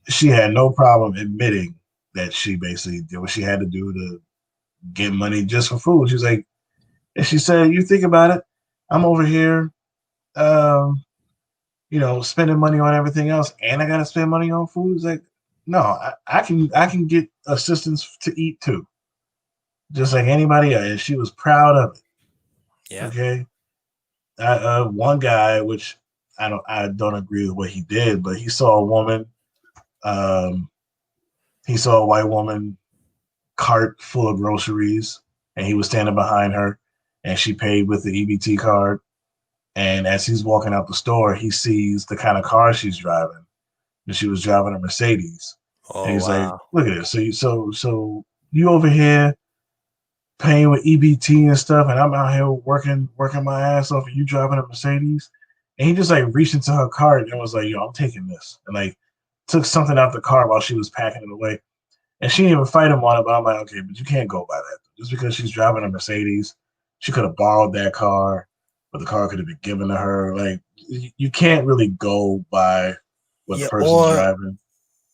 she had no problem admitting that she basically did what she had to do to get money just for food. She's like, and she said, "You think about it, I'm over here, spending money on everything else, and I gotta spend money on food." It's like, no, I can get assistance to eat too, just like anybody else. And she was proud of it. Yeah. Okay. One guy, which I don't agree with what he did, but he saw a woman. He saw a white woman cart full of groceries, and he was standing behind her, and she paid with the EBT card. And as he's walking out the store, he sees the kind of car she's driving, and she was driving a Mercedes. Oh, and he's wow. like, "Look at this! So you over here paying with EBT and stuff, and I'm out here working my ass off, and you driving a Mercedes." And he just like reached into her cart and was like, "Yo, I'm taking this," and like took something out the car while she was packing it away. And she didn't even fight him on it, but I'm like, okay, but you can't go by that. Just because she's driving a Mercedes, she could have borrowed that car, but the car could have been given to her. Like, you can't really go by what the person's driving.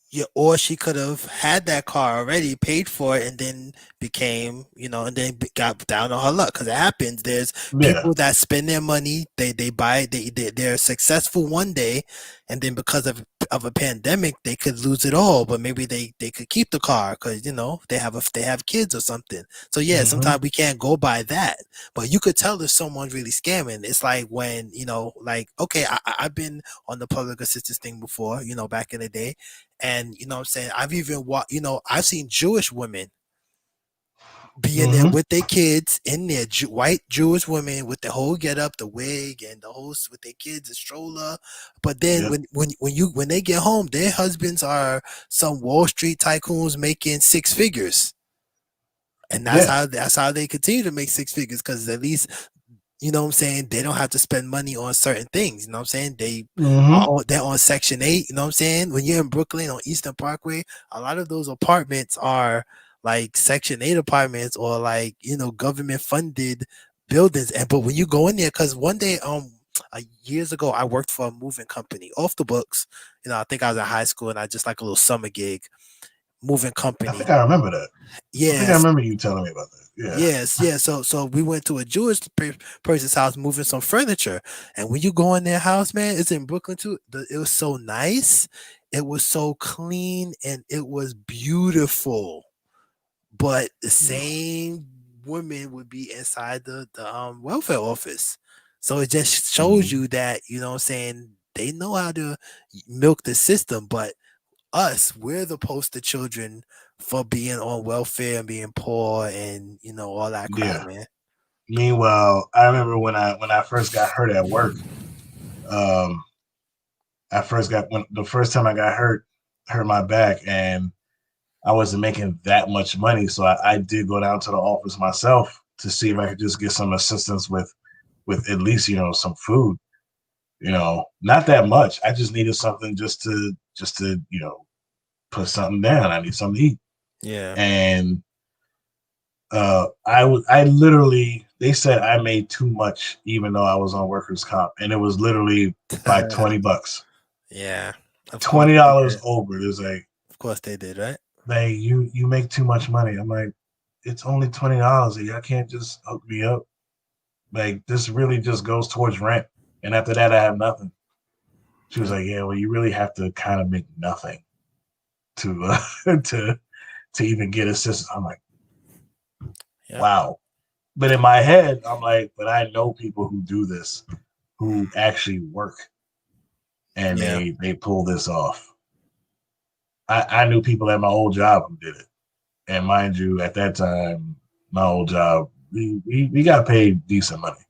Yeah, or she could have had that car already, paid for it, and then became, and then got down on her luck, because it happens. There's people that spend their money, they buy, they're successful one day, and then because of a pandemic, they could lose it all. But maybe they could keep the car because they have kids or something. So yeah, sometimes we can't go by that, but you could tell if someone's really scamming. It's like when okay, I've been on the public assistance thing before, back in the day. And what I'm saying, I've even I've seen Jewish women be in there with their kids in there, white Jewish women with the whole get up, the wig, and the whole with their kids, the stroller. But then when they get home, their husbands are some Wall Street tycoons making six figures, and that's how they continue to make six figures, because at least what I'm saying, they don't have to spend money on certain things. I'm saying? They're on Section 8, what I'm saying? When you're in Brooklyn on Eastern Parkway, a lot of those apartments are like Section 8 apartments, or like, government funded buildings. But when you go in there, because one day, years ago, I worked for a moving company off the books. I think I was in high school, and I just like a little summer gig. Moving company. I think I remember that. Yeah, I think I remember you telling me about that. Yeah. Yes, yeah. So we went to a Jewish person's house moving some furniture, and when you go in their house, man, it's in Brooklyn too. It was so nice, it was so clean, and it was beautiful. But the same women would be inside the welfare office, so it just shows you that what I'm saying, they know how to milk the system, but we're the poster children for being on welfare and being poor and all that crap, man. Meanwhile, I remember when I first got hurt at work. The first time I got hurt my back, and I wasn't making that much money, so I did go down to the office myself to see if I could just get some assistance with at least some food. Not that much. I just needed something just to put something down. I need something to eat. Yeah. And I literally, they said I made too much even though I was on workers' comp, and it was literally like $20. Yeah. $20 over. It was like, of course they did, right? Like, you make too much money. I'm like, it's only $20. Y'all can't just hook me up. Like, this really just goes towards rent. And after that, I have nothing. She was like, yeah, well, you really have to kind of make nothing to even get assistance. I'm like, wow. But in my head, I'm like, but I know people who do this, who actually work, and they pull this off. I knew people at my old job who did it. And mind you, at that time, my old job, we got paid decent money.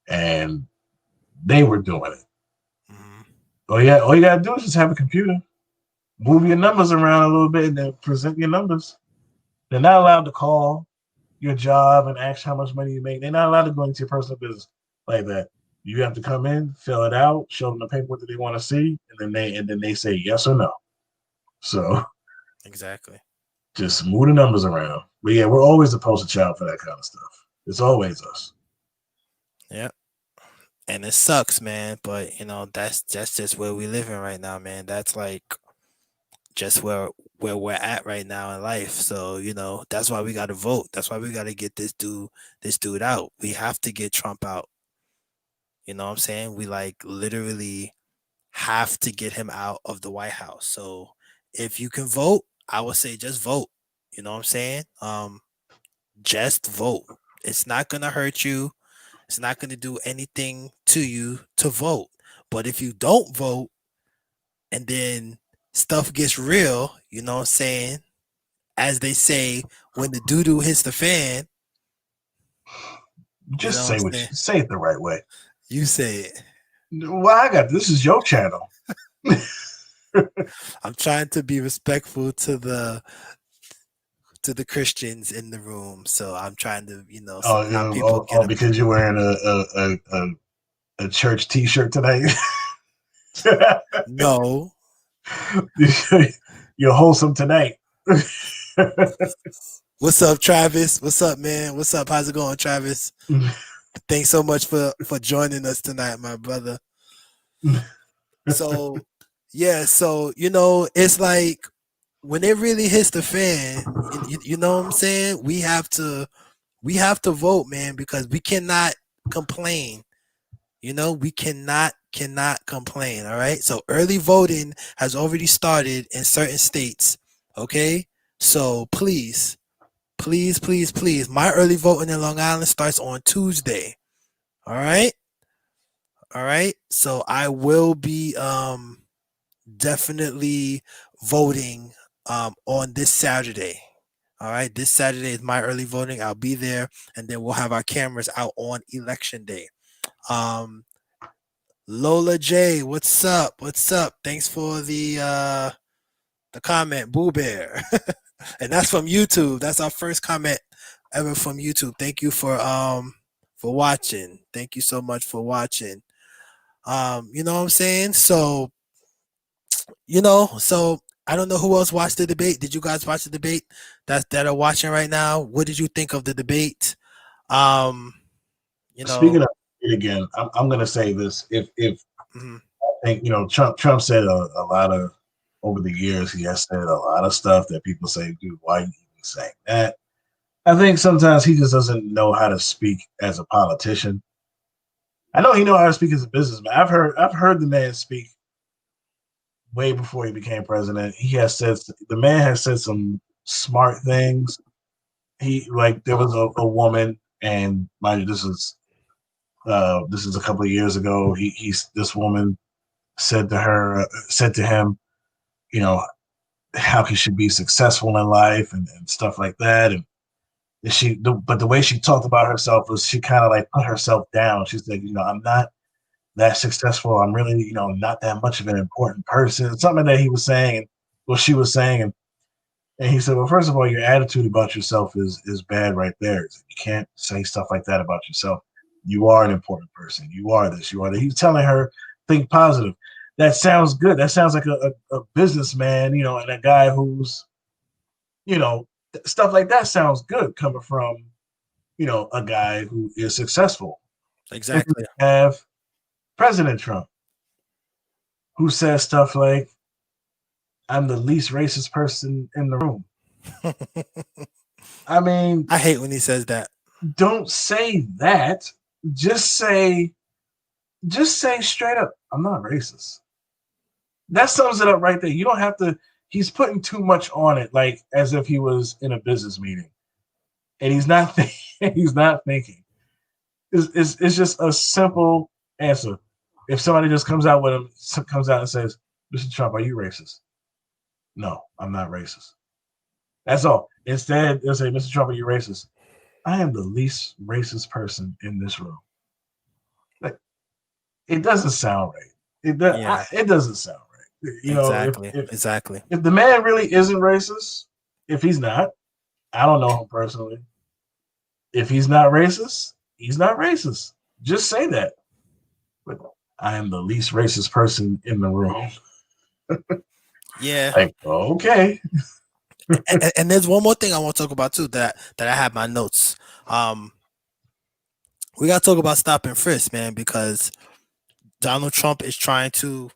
And they were doing it. All you gotta do is just have a computer, move your numbers around a little bit, and then present your numbers. They're not allowed to call your job and ask how much money you make. They're not allowed to go into your personal business like that. You have to come in, fill it out, show them the paperwork that they want to see, and then they say yes or no. So exactly, just move the numbers around. But yeah, we're always the poster child for that kind of stuff. It's always us. Yeah. And it sucks, man. But you know, that's just where we living right now, man. That's like just where we're at right now in life. So, you know, that's why we gotta vote. That's why we gotta get this dude out. We have to get Trump out. You know what I'm saying? We like literally have to get him out of the White House. So if you can vote, I would say just vote. You know what I'm saying? Just vote. It's not gonna hurt you. It's not gonna do anything to you to vote. But if you don't vote and then stuff gets real, you know what I'm saying? As they say, when the doo-doo hits the fan, Just say say it the right way. You say it. Well, this is your channel. I'm trying to be respectful to the Christians in the room, so I'm trying to, you know, because you're wearing a church T-shirt today. No, you're wholesome tonight. What's up, Travis? What's up, man? What's up? How's it going, Travis? Thanks so much for joining us tonight, my brother. So yeah, so you know, it's like when it really hits the fan, you know what I'm saying? We have to vote, man, because we cannot complain. You know, we cannot complain. All right. So early voting has already started in certain states. Okay. So please, my early voting in Long Island starts on Tuesday. All right. So I will be definitely voting on this Saturday. All right. This Saturday is my early voting. I'll be there, and then we'll have our cameras out on election day. Lola J, what's up? Thanks for the comment, Boo Bear. And that's from YouTube. That's our first comment ever from YouTube. Thank you for watching. Thank you so much for watching. You know what I'm saying? So, you know, so I don't know who else watched the debate. Did you guys watch the debate that are watching right now? What did you think of the debate? You know, speaking of it again, I'm going to say this. If I think, you know, Trump said a lot of, over the years, he has said a lot of stuff that people say, dude, why are you even saying that? I think sometimes he just doesn't know how to speak as a politician. I know he knows how to speak as a businessman. I've heard the man speak way before he became president. The man has said some smart things. There was a woman, and mind you, this is a couple of years ago. This woman said to him, you know, how he should be successful in life and stuff like that. And but the way she talked about herself was she kind of like put herself down. She said, you know, I'm not that successful. I'm really, you know, not that much of an important person. Something that he was saying, and she was saying, and he said, well, first of all, your attitude about yourself is bad right there. You can't say stuff like that about yourself. You are an important person. You are this. You are that. He's telling her, think positive. That sounds good. That sounds like a businessman, you know, and a guy who's, you know, stuff like that sounds good coming from, you know, a guy who is successful. Exactly. We have President Trump, who says stuff like, I'm the least racist person in the room. I mean, I hate when he says that. Don't say that. Just say straight up, I'm not racist. That sums it up right there. You don't have to, he's putting too much on it, like as if he was in a business meeting. And he's not thinking. It's just a simple answer. If somebody just comes out and says, Mr. Trump, are you racist? No, I'm not racist. That's all. Instead, they'll say, Mr. Trump, are you racist? I am the least racist person in this room. Like, it doesn't sound right. It doesn't sound right. You exactly. know, Exactly. If the man really isn't racist, if he's not, I don't know him personally. If he's not racist, he's not racist. Just say that. But I am the least racist person in the room. Yeah. Like, okay. and there's one more thing I want to talk about too that I have my notes. we got to talk about stop and frisk, man, because Donald Trump is trying to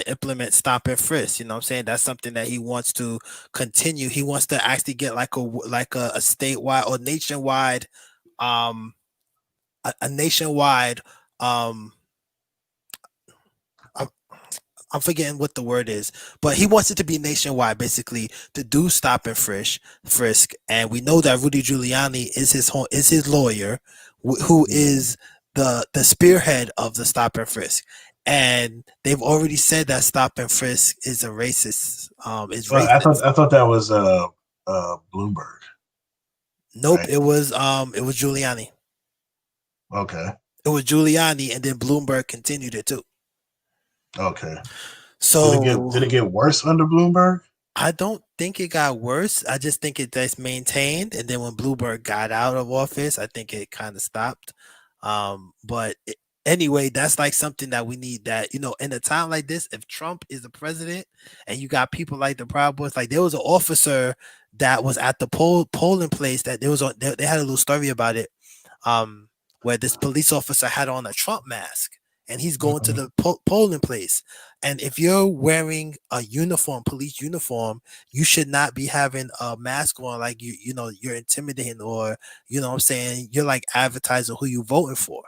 implement stop and frisk. You know what I'm saying? That's something that he wants to continue. He wants to actually get like a statewide or nationwide a nationwide I'm forgetting what the word is, but he wants it to be nationwide, basically, to do stop and frisk. And we know that Rudy Giuliani is his lawyer, who is the spearhead of the stop and frisk. And they've already said that stop and frisk is a racist. Is racist. I thought that was Bloomberg. Nope, right? It was Giuliani. Okay. It was Giuliani, and then Bloomberg continued it too. Okay. So did it get worse under Bloomberg? I don't think it got worse. I just think it just maintained. And then when Bloomberg got out of office, I think it kind of stopped. Anyway, that's like something that we need, that, you know, in a time like this, if Trump is the president and you got people like the Proud Boys, like there was an officer that was at the polling place that they had a little story about it, where this police officer had on a Trump mask. And he's going to the polling place. And if you're wearing a uniform, police uniform, you should not be having a mask on, like you know, you're intimidating, or, you know what I'm saying, you're like advertising who you voting for.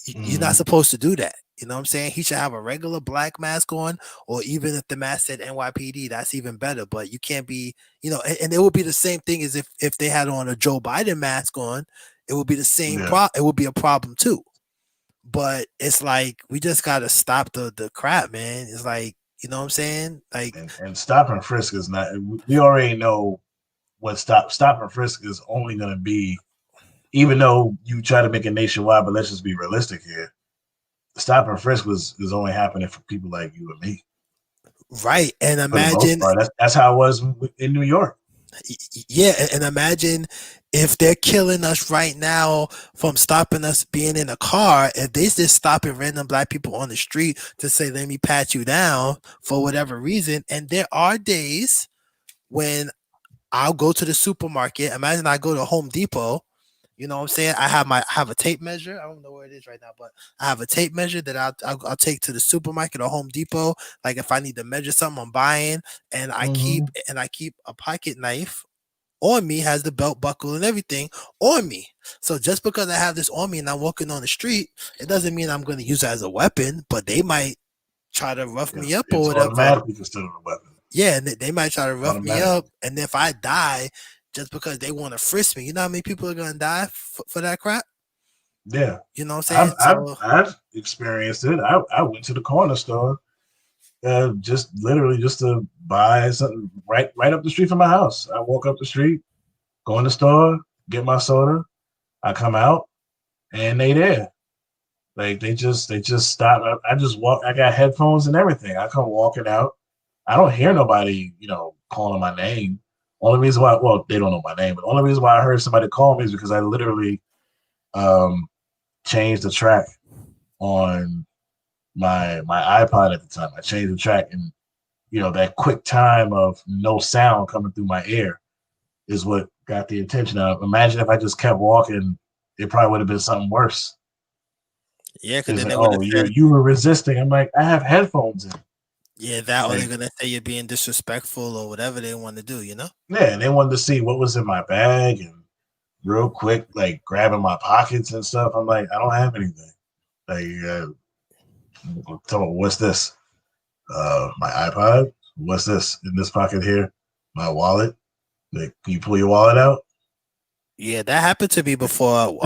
You're not supposed to do that. You know what I'm saying? He should have a regular black mask on, or even if the mask said NYPD, that's even better. But you can't be, you know, and it would be the same thing as if they had on a Joe Biden mask on, it would be the same it would be a problem too. But it's like, we just gotta stop the crap, man. It's like, you know what I'm saying? Like, and stop and frisk is not. We already know what stop and frisk is only gonna be. Even though you try to make it nationwide, but let's just be realistic here. Stop and frisk is only happening for people like you and me, right? And imagine that's how it was in New York. Yeah, and imagine if they're killing us right now from stopping us being in a car, if they just stopping random black people on the street to say, let me pat you down for whatever reason. And there are days when I'll go to the supermarket. Imagine I go to Home Depot. You know what I'm saying? I have a tape measure. I don't know where it is right now, but I have a tape measure that I'll take to the supermarket or Home Depot. Like if I need to measure something I'm buying, and I keep a pocket knife on me, has the belt buckle and everything on me. So just because I have this on me and I'm walking on the street, it doesn't mean I'm going to use it as a weapon. But they might try to rough me up or whatever. Automatically considered a weapon. Yeah, and they might try to rough me up, and if I die just because they want to frisk me, you know how many people are gonna die for that crap? Yeah, you know what I'm saying. I've experienced it. I went to the corner store, just to buy something right up the street from my house. I walk up the street, go in the store, get my soda. I come out, and they there. Like they just stop. I just walk. I got headphones and everything. I come walking out. I don't hear nobody, calling my name. Only reason why, well, they don't know my name, but the only reason why I heard somebody call me is because I literally changed the track on my iPod at the time. I changed the track, and that quick time of no sound coming through my ear is what got the attention of. Imagine if I just kept walking, it probably would have been something worse. Yeah, because then you were resisting. I'm like, I have headphones in. Yeah, or they're gonna say you're being disrespectful or whatever they want to do, Yeah, and they wanted to see what was in my bag, and real quick, like grabbing my pockets and stuff. I'm like, I don't have anything. Like, tell me, what's this? My iPod. What's this in this pocket here? My wallet. Like, can you pull your wallet out? Yeah, that happened to me before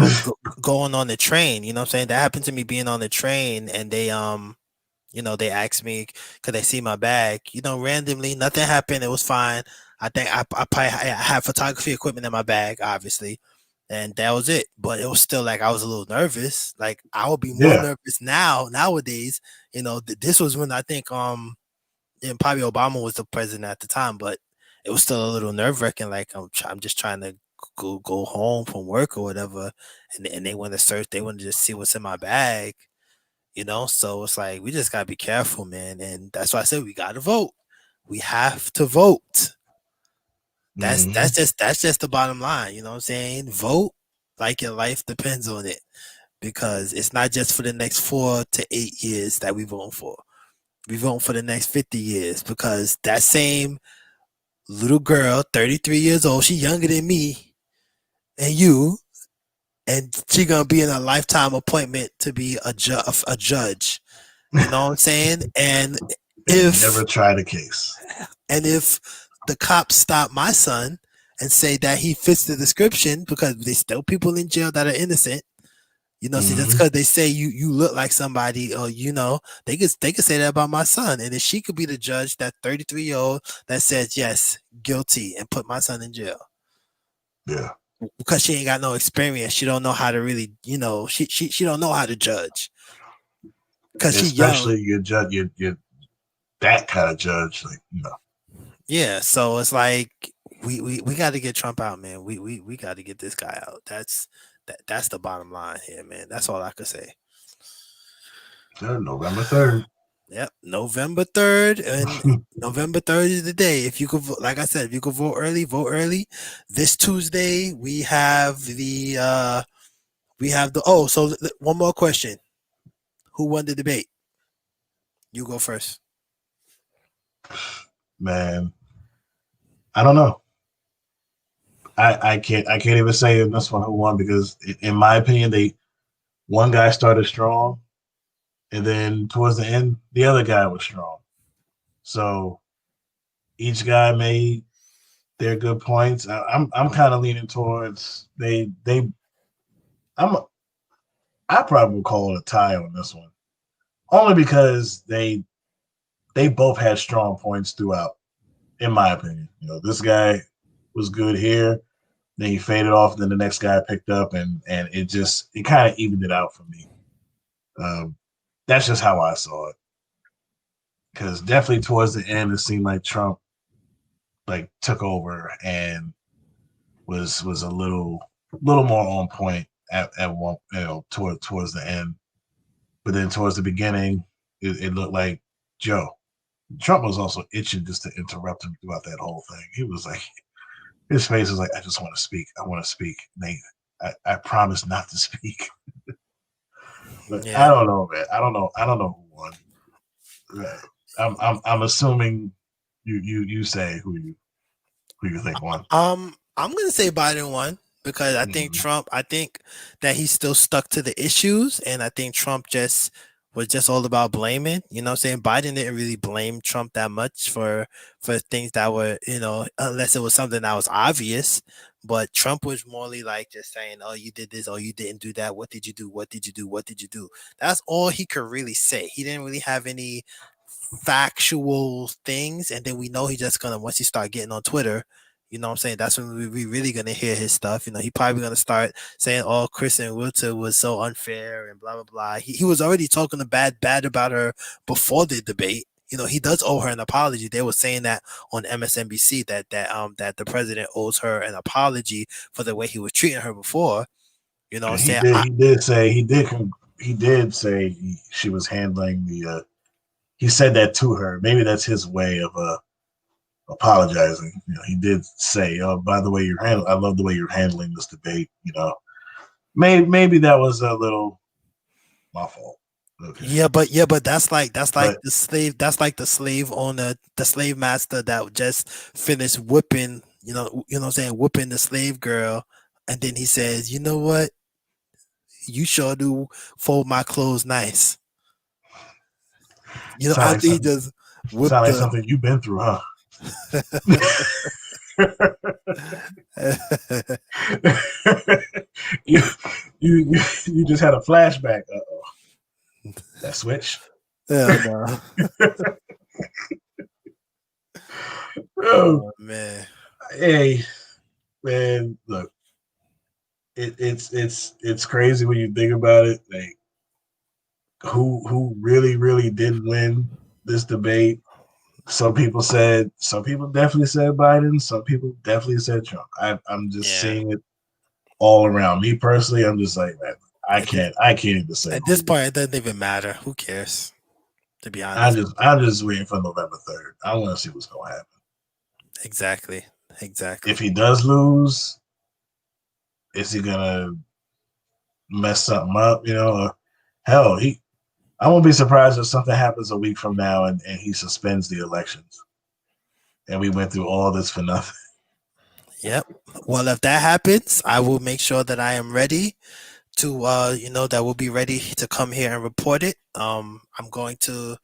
going on the train. You know what I'm saying? That happened to me being on the train, and they they asked me, could they see my bag? Randomly, nothing happened. It was fine. I think I probably had photography equipment in my bag, obviously, and that was it. But it was still like I was a little nervous. Like I would be more nervous nowadays. This was when I think and probably Obama was the president at the time, but it was still a little nerve wracking. Like I'm just trying to go home from work or whatever, and they want to search. They want to just see what's in my bag. So it's like, we just gotta be careful, man. And that's why I said we gotta vote. We have to vote. That's just the bottom line. You know what I'm saying? Vote like your life depends on it, because it's not just for the next 4 to 8 years that we vote for. We vote for the next 50 years, because that same little girl, 33 years old, she younger than me and you, and she gonna be in a lifetime appointment to be a judge. You know what I'm saying? And if never tried a case, and if the cops stop my son and say that he fits the description, because there's still people in jail that are innocent. You know, see, that's because they say you look like somebody, or they could say that about my son, and then she could be the judge, that 33-year-old that says yes, guilty, and put my son in jail. Yeah, because she ain't got no experience. She don't know how to really, she don't know how to judge. Because she's young. Especially your judge, you're that kind of judge, Yeah, so it's like we got to get Trump out, man. We got to get this guy out. That's the bottom line here, man. That's all I could say. November 3rd. Yep, November 3rd, and November 3rd is the day. If you could, like I said, if you could vote early, vote early. This Tuesday we have the so one more question. Who won the debate? You go first. Man, I don't know. I can't even say in this one who won, because in my opinion, one guy started strong, and then towards the end, the other guy was strong. So each guy made their good points. I'm kind of leaning towards I probably would call it a tie on this one, only because they both had strong points throughout, in my opinion. This guy was good here, then he faded off, then the next guy picked up, and it kind of evened it out for me. That's just how I saw it, because definitely towards the end it seemed like Trump took over and was a little more on point at one, towards the end, but then towards the beginning it looked like Trump was also itching just to interrupt him throughout that whole thing. He was like, his face was like, I just want to speak. I want to speak. I promise not to speak. But yeah. I don't know, man. I don't know who won. I'm assuming you say who you think won. I'm gonna say Biden won, because I think Trump. I think that he's still stuck to the issues, and I think Trump was just all about blaming. You know what I'm saying? Biden didn't really blame Trump that much for things that were, unless it was something that was obvious. But Trump was morely like just saying, oh, you did this, oh, you didn't do that. What did you do? What did you do? What did you do? That's all he could really say. He didn't really have any factual things. And then we know he's just gonna, once he start getting on Twitter, you know what I'm saying, that's when we really gonna hear his stuff. He probably gonna start saying, oh, Kristen Wilter was so unfair and blah blah blah. He was already talking bad about her before the debate. He does owe her an apology. They were saying that on MSNBC that the president owes her an apology for the way he was treating her before. You know what I'm saying? He did say she was handling he said that to her. Maybe that's his way of apologizing. He did say, oh, by the way I love the way you're handling this debate. Maybe that was a little my fault. Okay. Yeah, but that's like the slave. That's like the slave owner, the slave master that just finished whipping. You know what I'm saying, whipping the slave girl, and then he says, you know what? You sure do fold my clothes nice. After he just whipped. Sound like something you've been through, huh? you just had a flashback. That switch. Yeah, no. Oh man. Hey, man, look. It's crazy when you think about it. Like, who really did win this debate? Some people definitely said Biden. Some people definitely said Trump. I'm just seeing it all around. Me personally, I'm just like, man, I can't even say. At this point, it doesn't even matter. Who cares? To be honest, I'm just waiting for November 3rd. I want to see what's gonna happen. Exactly. If he does lose, is he gonna mess something up? You know, or, hell, I won't be surprised if something happens a week from now and he suspends the elections, and we went through all this for nothing. Yep. Well, if that happens, I will make sure that I am ready to, that we'll be ready to come here and report it. I'm going to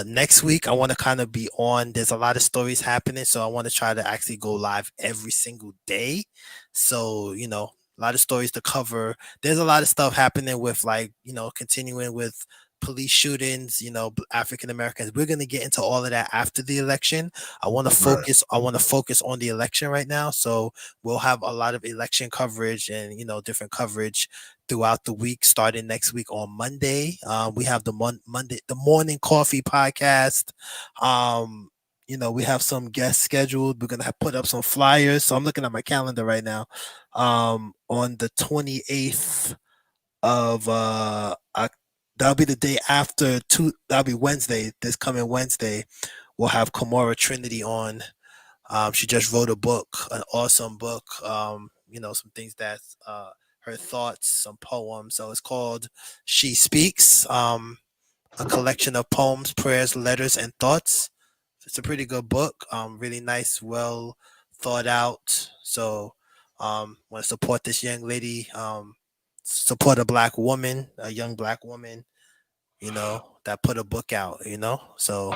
next week. I want to kind of be on. There's a lot of stories happening, so I want to try to actually go live every single day. So a lot of stories to cover. There's a lot of stuff happening with continuing with police shootings, African Americans. We're going to get into all of that after the election. I want to focus on the election right now. So we'll have a lot of election coverage and, different coverage throughout the week, starting next week on Monday. We have the Morning Coffee podcast. We have some guests scheduled. We're going to put up some flyers. So I'm looking at my calendar right now. On the 28th of that'll be the day after that'll be Wednesday. This coming Wednesday, we'll have Kamora Trinity on. She just wrote a book, an awesome book. Some things that her thoughts, some poems. So it's called She Speaks, a collection of poems, prayers, letters, and thoughts. It's a pretty good book. Really nice, well thought out. So want to support this young lady. Support a black woman, a young black woman, that put a book out, so,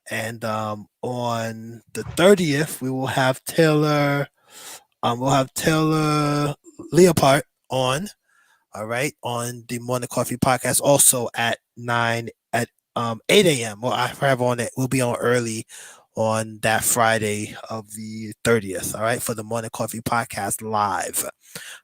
and on the 30th, we will have Taylor Leopard on, all right, on the Morning Coffee podcast, also at 8 a.m. Well, I have on it. We'll be on early on that Friday of the 30th, all right, for the Morning Coffee podcast live.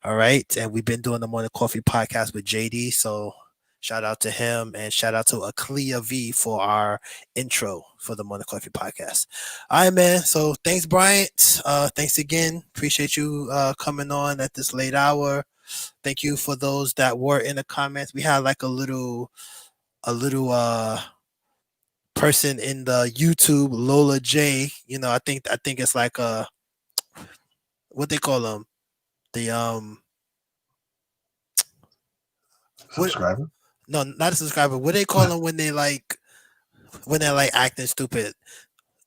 All right. And we've been doing the Morning Coffee podcast with JD. So shout out to him and shout out to Aklia V for our intro for the Morning Coffee podcast. All right, man. So thanks, Bryant. Thanks again. Appreciate you coming on at this late hour. Thank you for those that were in the comments. We had like a little person in the YouTube, Lola J. I think it's like what they call them. The subscriber? No, not a subscriber. What they call them when they're like acting stupid?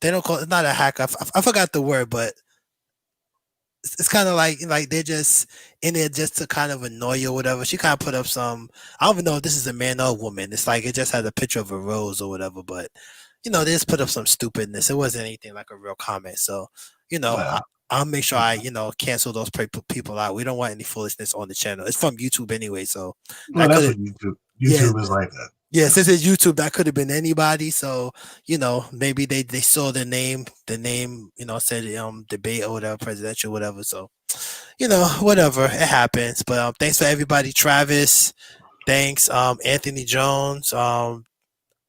They don't call it's not a hack. I forgot the word, but it's kind of like they're just in there just to kind of annoy you or whatever. She kind of put up some. I don't even know if this is a man or a woman. It's like it just has a picture of a rose or whatever, but they just put up some stupidness. It wasn't anything like a real comment. So I'll make sure I, cancel those people out. We don't want any foolishness on the channel. It's from YouTube anyway, so that's what YouTube is like that. Yeah, since it's YouTube, that could have been anybody. So maybe they saw the name, said debate or whatever, presidential, whatever. So whatever, it happens. But thanks for everybody, Travis. Thanks, Anthony Jones.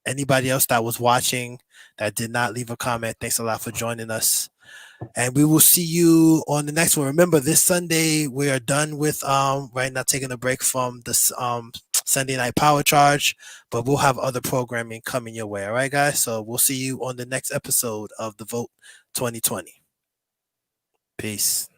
Anybody else that was watching that did not leave a comment, thanks a lot for joining us. And we will see you on the next one. Remember, this Sunday we are done with right now, taking a break from the Sunday Night Power Charge, but we'll have other programming coming your way. All right, guys. So we'll see you on the next episode of The Vote 2020. Peace.